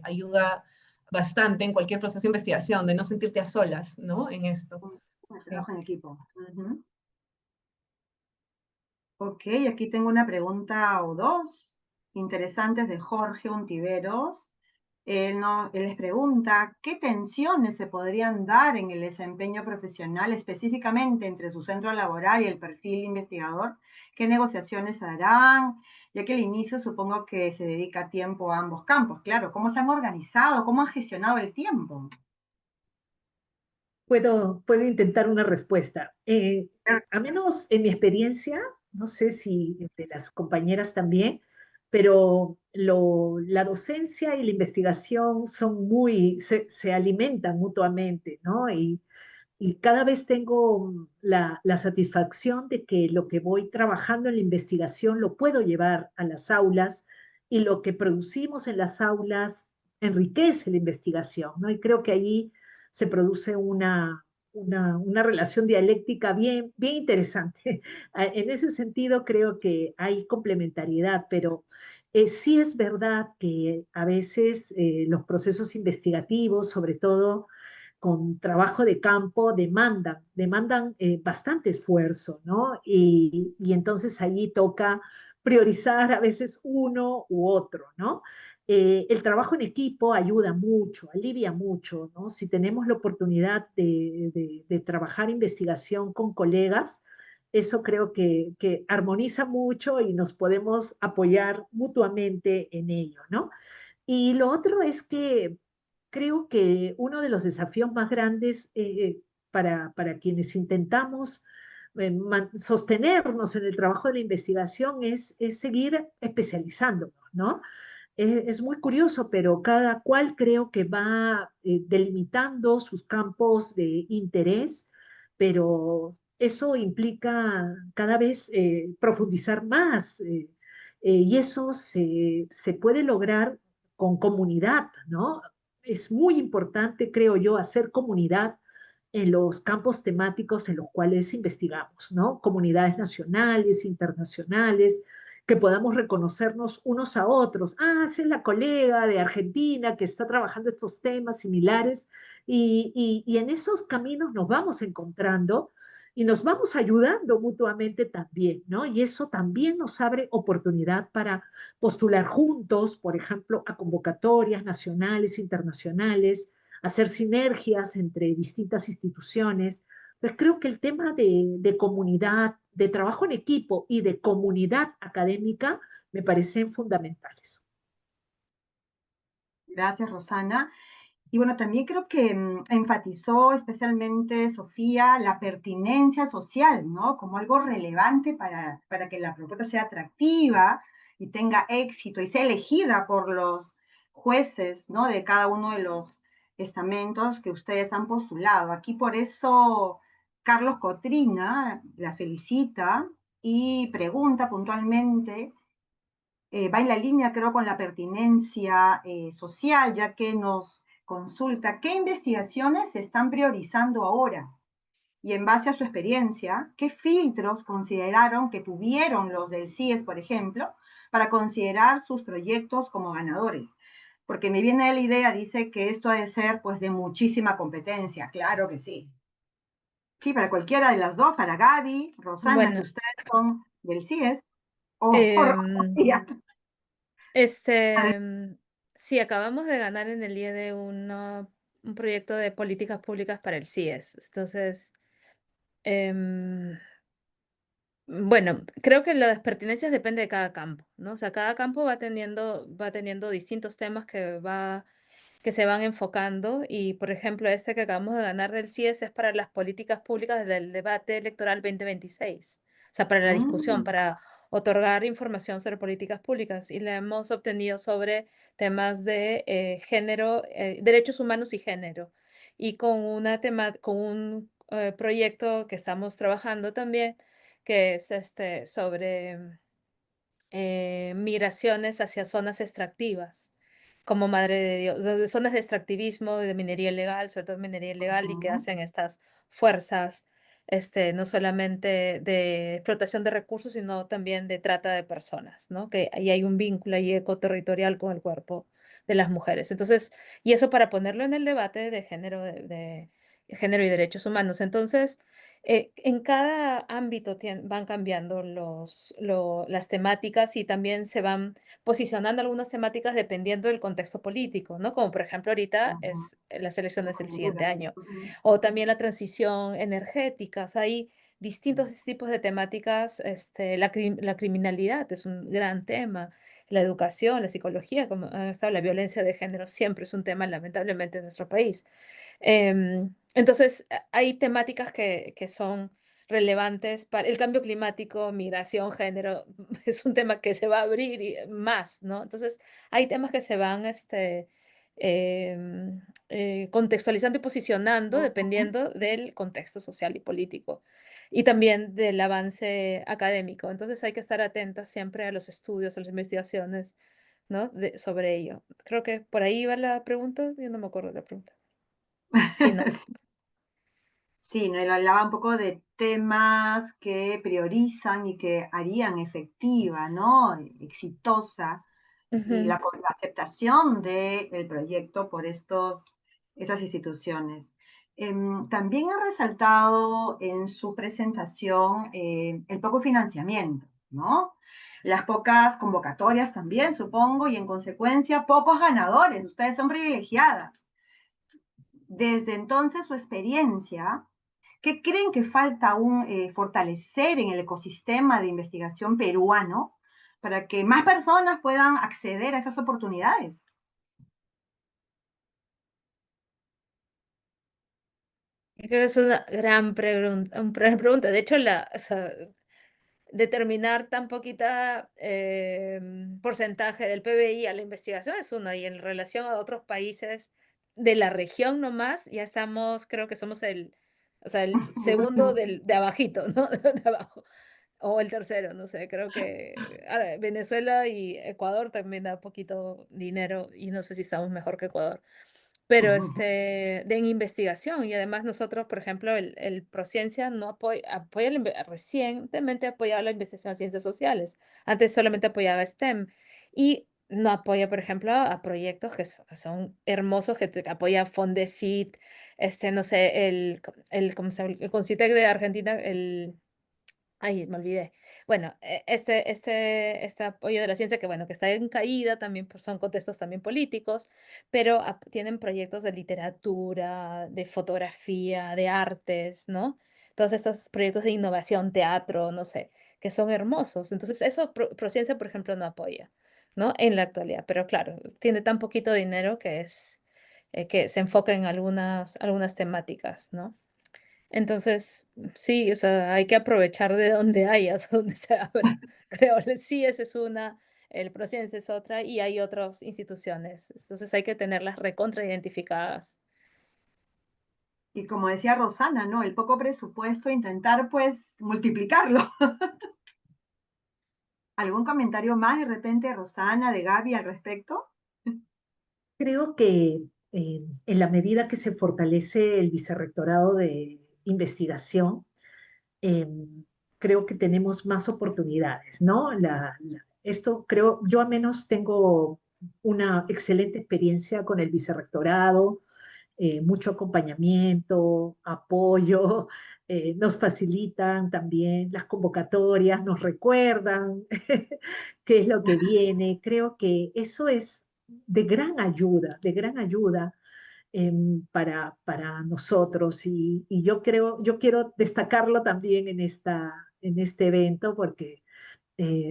ayuda bastante en cualquier proceso de investigación, de no sentirte a solas, ¿no? En esto. El trabajo en equipo. Ok, aquí tengo una pregunta o dos interesantes de Jorge Untiveros. Él les pregunta, ¿qué tensiones se podrían dar en el desempeño profesional, específicamente entre su centro laboral y el perfil investigador? ¿Qué negociaciones harán? Ya que al inicio supongo que se dedica tiempo a ambos campos. Claro, ¿cómo se han organizado? ¿Cómo han gestionado el tiempo? Puedo intentar una respuesta. A menos en mi experiencia, no sé si de las compañeras también, pero la docencia y la investigación se alimentan mutuamente, ¿no? Y cada vez tengo la satisfacción de que lo que voy trabajando en la investigación lo puedo llevar a las aulas y lo que producimos en las aulas enriquece la investigación, ¿no? Y creo que ahí se produce una relación dialéctica bien interesante. En ese sentido creo que hay complementariedad, pero sí es verdad que a veces los procesos investigativos, sobre todo con trabajo de campo, demandan bastante esfuerzo, ¿no? Y entonces allí toca priorizar a veces uno u otro, ¿no? El trabajo en equipo ayuda mucho, alivia mucho, ¿no? Si tenemos la oportunidad de trabajar investigación con colegas, eso creo que armoniza mucho y nos podemos apoyar mutuamente en ello, ¿no? Y lo otro es que creo que uno de los desafíos más grandes para quienes intentamos sostenernos en el trabajo de la investigación es seguir especializándonos, ¿no? Es muy curioso, pero cada cual creo que va delimitando sus campos de interés, pero eso implica cada vez profundizar más y eso se puede lograr con comunidad, ¿no? Es muy importante, creo yo, hacer comunidad en los campos temáticos en los cuales investigamos, ¿no? Comunidades nacionales, internacionales, que podamos reconocernos unos a otros. Ah, esa es la colega de Argentina que está trabajando estos temas similares y en esos caminos nos vamos encontrando y nos vamos ayudando mutuamente también, ¿no? Y eso también nos abre oportunidad para postular juntos, por ejemplo, a convocatorias nacionales, internacionales, hacer sinergias entre distintas instituciones. Pues creo que el tema de comunidad, de trabajo en equipo y de comunidad académica me parecen fundamentales. Gracias, Rosana. Y bueno, también creo que enfatizó especialmente Sofía la pertinencia social, ¿no? Como algo relevante para que la propuesta sea atractiva y tenga éxito y sea elegida por los jueces, ¿no? De cada uno de los estamentos que ustedes han postulado. Aquí por eso Carlos Cotrina la felicita y pregunta puntualmente, va en la línea, creo, con la pertinencia social, ya que nos consulta qué investigaciones se están priorizando ahora y en base a su experiencia, qué filtros consideraron que tuvieron los del CIES, por ejemplo, para considerar sus proyectos como ganadores. Porque me viene la idea, dice que esto ha de ser pues de muchísima competencia, claro que sí. Sí, para cualquiera de las dos, para Gaby, Rosana, que Bueno, ustedes son del CIES, o em, Rocía. este, sí, acabamos de ganar en el IED un proyecto de políticas públicas para el CIES. Entonces, em, bueno, creo que las pertinencias depende de cada campo, ¿no? O sea, cada campo va teniendo distintos temas que se van enfocando y, por ejemplo, este que acabamos de ganar del CIES es para las políticas públicas del debate electoral 2026, o sea, para la discusión, Mm, para otorgar información sobre políticas públicas y la hemos obtenido sobre temas de género, derechos humanos y género. Y con un proyecto que estamos trabajando también, que es sobre migraciones hacia zonas extractivas, como Madre de Dios, de zonas de extractivismo, de minería ilegal, sobre todo minería ilegal, y que ujú. hacen estas fuerzas, no solamente de explotación de recursos, sino también de trata de personas, ¿no? Que ahí hay un vínculo ahí ecoterritorial con el cuerpo de las mujeres. Entonces, y eso para ponerlo en el debate de género, de género y derechos humanos. Entonces, en cada ámbito van cambiando las temáticas y también se van posicionando algunas temáticas dependiendo del contexto político, ¿no? Como por ejemplo ahorita Ujú, es las elecciones del coyuntura, siguiente año, ujú, o también la transición energética, o sea, hay distintos tipos de temáticas, la criminalidad es un gran tema, la educación, la psicología, como ha estado, la violencia de género siempre es un tema lamentablemente en nuestro país. Entonces, hay temáticas que son relevantes para el cambio climático, migración, género, es un tema que se va a abrir más, ¿no? Entonces, hay temas que se van contextualizando y posicionando ujú. dependiendo del contexto social y político y también del avance académico. Entonces, hay que estar atentas siempre a los estudios, a las investigaciones, ¿no? Sobre ello. Creo que por ahí va la pregunta, yo no me acuerdo de la pregunta. Sí, ¿no? Sí, ¿no? Él hablaba un poco de temas que priorizan y que harían efectiva, ¿no? Exitosa y Ujú. la aceptación del proyecto por esas instituciones. También ha resaltado en su presentación el poco financiamiento, ¿no? Las pocas convocatorias también, supongo, y en consecuencia pocos ganadores. Ustedes son privilegiadas. Desde entonces, su experiencia, ¿qué creen que falta aún fortalecer en el ecosistema de investigación peruano para que más personas puedan acceder a esas oportunidades? Creo que es una gran pregunta, gran pregunta. De hecho, o sea, determinar tan poquita porcentaje del PBI a la investigación es uno, y en relación a otros países de la región nomás, ya estamos, creo que somos o sea, el segundo de abajito, ¿no? De abajo. O el tercero, no sé, creo que ahora, Venezuela y Ecuador también da poquito dinero y no sé si estamos mejor que Ecuador. Pero en investigación y además nosotros, por ejemplo, el Prociencia no apoya, recientemente ha apoyado la investigación en ciencias sociales. Antes solamente apoyaba STEM y no apoya, por ejemplo, a proyectos que son hermosos, que apoya Fondesit, no sé, ¿cómo se llama? El Concitec de Argentina, ay, me olvidé. Bueno, este apoyo de la ciencia que, bueno, que está en caída también, pues, son contextos también políticos, pero tienen proyectos de literatura, de fotografía, de artes, ¿no? Todos estos proyectos de innovación, teatro, no sé, que son hermosos. Entonces, eso Prociencia, por ejemplo, no apoya, ¿no? En la actualidad, pero claro, tiene tan poquito dinero que se enfoquen en algunas temáticas, ¿no? Entonces, sí, o sea, hay que aprovechar de donde hayas, donde se abra. Creo, sí, esa es una, el Prociencia es otra, y hay otras instituciones. Entonces hay que tenerlas recontra identificadas. Y como decía Rosana, ¿no? El poco presupuesto, intentar pues multiplicarlo. ¿Algún comentario más de repente, Rosana, de Gaby al respecto? Creo que en la medida que se fortalece el vicerrectorado de investigación, eh, creo que tenemos más oportunidades, ¿no? Esto creo, yo al menos tengo una excelente experiencia con el vicerrectorado, mucho acompañamiento, apoyo, nos facilitan también las convocatorias, nos recuerdan qué es lo que viene. Creo que eso es de gran ayuda para nosotros y yo creo, yo quiero destacarlo también en este evento porque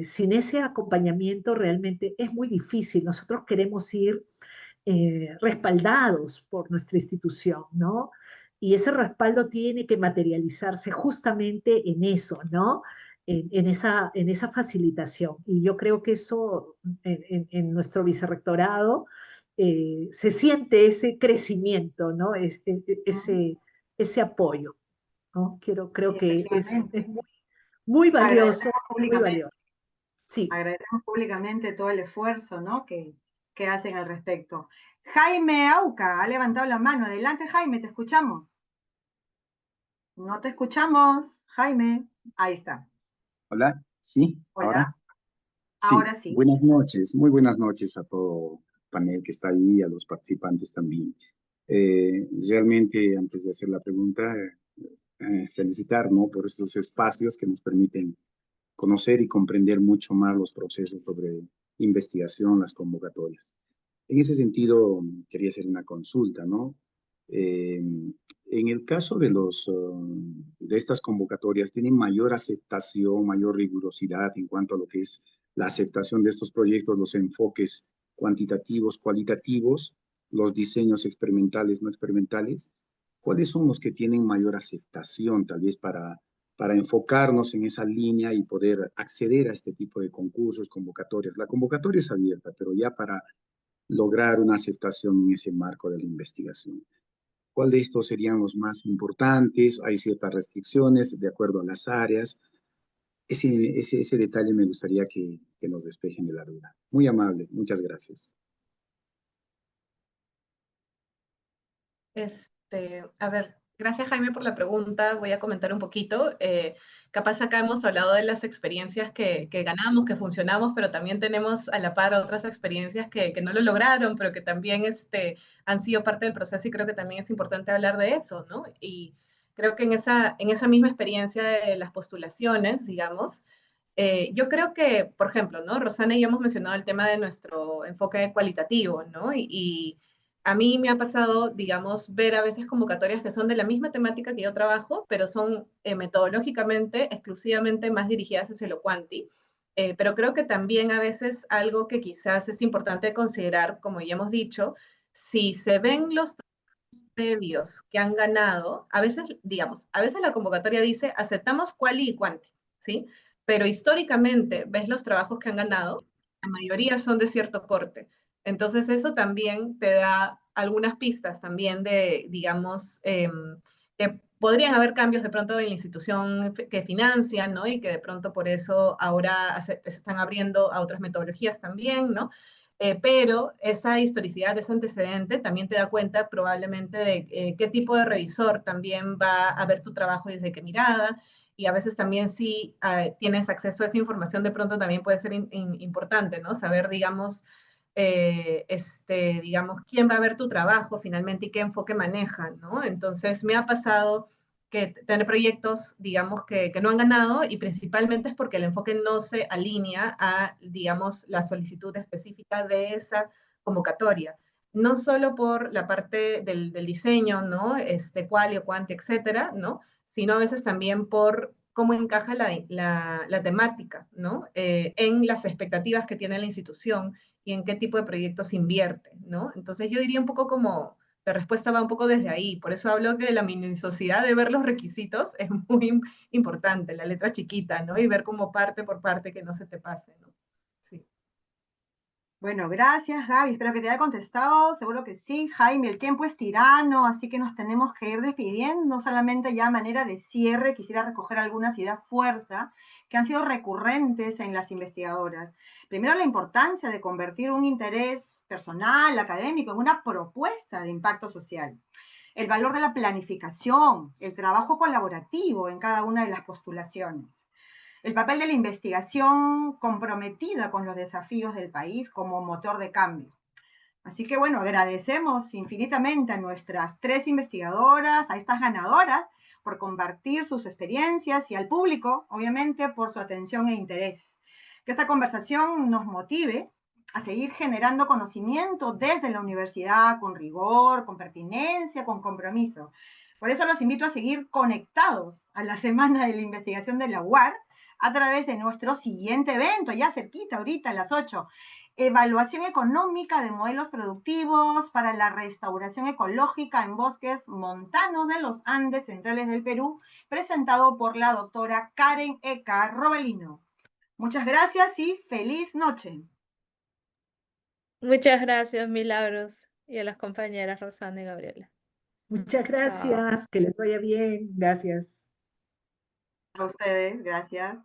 sin ese acompañamiento realmente es muy difícil. Nosotros queremos ir respaldados por nuestra institución, ¿no? Y ese respaldo tiene que materializarse justamente en eso, ¿no? En esa facilitación. Y yo creo que eso en nuestro vicerrectorado se siente ese crecimiento, ¿no? Ujú. Ese apoyo, ¿no? Sí, Creo que efectivamente. es muy valioso, Agradecemos muy públicamente, valioso. Sí. agradecemos públicamente todo el esfuerzo, ¿no? que hacen al respecto. Jaime Auca ha levantado la mano. Adelante, Jaime, te escuchamos. No te escuchamos, Jaime. Ahí está. Hola, sí, ahora Hola. sí. Ahora sí. Buenas noches, muy buenas noches a todo el panel que está ahí, a los participantes también. Realmente, antes de hacer la pregunta, felicitar, ¿no? Por estos espacios que nos permiten conocer y comprender mucho más los procesos sobre investigación, las convocatorias. En ese sentido, quería hacer una consulta, ¿no? En el caso de estas convocatorias, ¿tienen mayor aceptación, mayor rigurosidad en cuanto a lo que es la aceptación de estos proyectos, los enfoques cuantitativos, cualitativos, los diseños experimentales, no experimentales? ¿Cuáles son los que tienen mayor aceptación, tal vez para enfocarnos en esa línea y poder acceder a este tipo de concursos, convocatorias? La convocatoria es abierta, pero ya para lograr una aceptación en ese marco de la investigación. ¿Cuál de estos serían los más importantes? Hay ciertas restricciones de acuerdo a las áreas. Ese detalle me gustaría que nos despejen de la duda. Muy amable, muchas gracias. A ver, gracias Jaime por la pregunta. Voy a comentar un poquito. Capaz acá hemos hablado de las experiencias que ganamos, que funcionamos, pero también tenemos a la par otras experiencias que no lo lograron, pero que también han sido parte del proceso y creo que también es importante hablar de eso, ¿no? Y creo que en esa misma experiencia de las postulaciones, digamos, yo creo que, por ejemplo, ¿no? Rosana y yo hemos mencionado el tema de nuestro enfoque cualitativo, ¿no? Y a mí me ha pasado, digamos, ver a veces convocatorias que son de la misma temática que yo trabajo, pero son metodológicamente, exclusivamente más dirigidas hacia lo cuanti. Pero creo que también a veces algo que quizás es importante considerar, como ya hemos dicho, si se ven los previos que han ganado, a veces, digamos, a veces la convocatoria dice aceptamos quali y quanti, ¿sí? Pero históricamente ves los trabajos que han ganado, la mayoría son de cierto corte. Entonces eso también te da algunas pistas también de, digamos, que podrían haber cambios de pronto en la institución que financia, ¿no? Y que de pronto por eso ahora se están abriendo a otras metodologías también, ¿no? Pero esa historicidad, ese antecedente, también te da cuenta probablemente de qué tipo de revisor también va a ver tu trabajo y desde qué mirada. Y a veces también si tienes acceso a esa información, de pronto también puede ser importante, ¿no? Saber, digamos, digamos, quién va a ver tu trabajo finalmente y qué enfoque manejan, ¿no? Entonces me ha pasado que tener proyectos, digamos, que no han ganado y principalmente es porque el enfoque no se alinea a, digamos, la solicitud específica de esa convocatoria. No solo por la parte del diseño, ¿no? Quali o cuanti, etcétera, ¿no? Sino a veces también por cómo encaja la temática, ¿no? En las expectativas que tiene la institución y en qué tipo de proyectos invierte, ¿no? Entonces yo diría un poco como la respuesta va un poco desde ahí. Por eso hablo que la minuciosidad de ver los requisitos es muy importante, la letra chiquita, ¿no? Y ver como parte por parte que no se te pase, ¿no? Sí. Bueno, gracias Gaby, espero que te haya contestado, seguro que sí. Jaime, el tiempo es tirano, así que nos tenemos que ir despidiendo, no solamente ya a manera de cierre, quisiera recoger algunas ideas fuerza que han sido recurrentes en las investigadoras. Primero, la importancia de convertir un interés personal, académico, en una propuesta de impacto social. El valor de la planificación, el trabajo colaborativo en cada una de las postulaciones. El papel de la investigación comprometida con los desafíos del país como motor de cambio. Así que bueno, agradecemos infinitamente a nuestras 3 investigadoras, a estas ganadoras, por compartir sus experiencias y al público, obviamente, por su atención e interés. Que esta conversación nos motive a seguir generando conocimiento desde la universidad con rigor, con pertinencia, con compromiso. Por eso los invito a seguir conectados a la Semana de la Investigación de la UAR a través de nuestro siguiente evento, ya cerquita, ahorita a las 8. Evaluación económica de modelos productivos para la restauración ecológica en bosques montanos de los Andes centrales del Perú, presentado por la doctora Karen Eka Robelino. Muchas gracias y feliz noche. Muchas gracias, Milagros, y a las compañeras Rosana y Gabriela. Muchas gracias, que les vaya bien, gracias. A ustedes, gracias.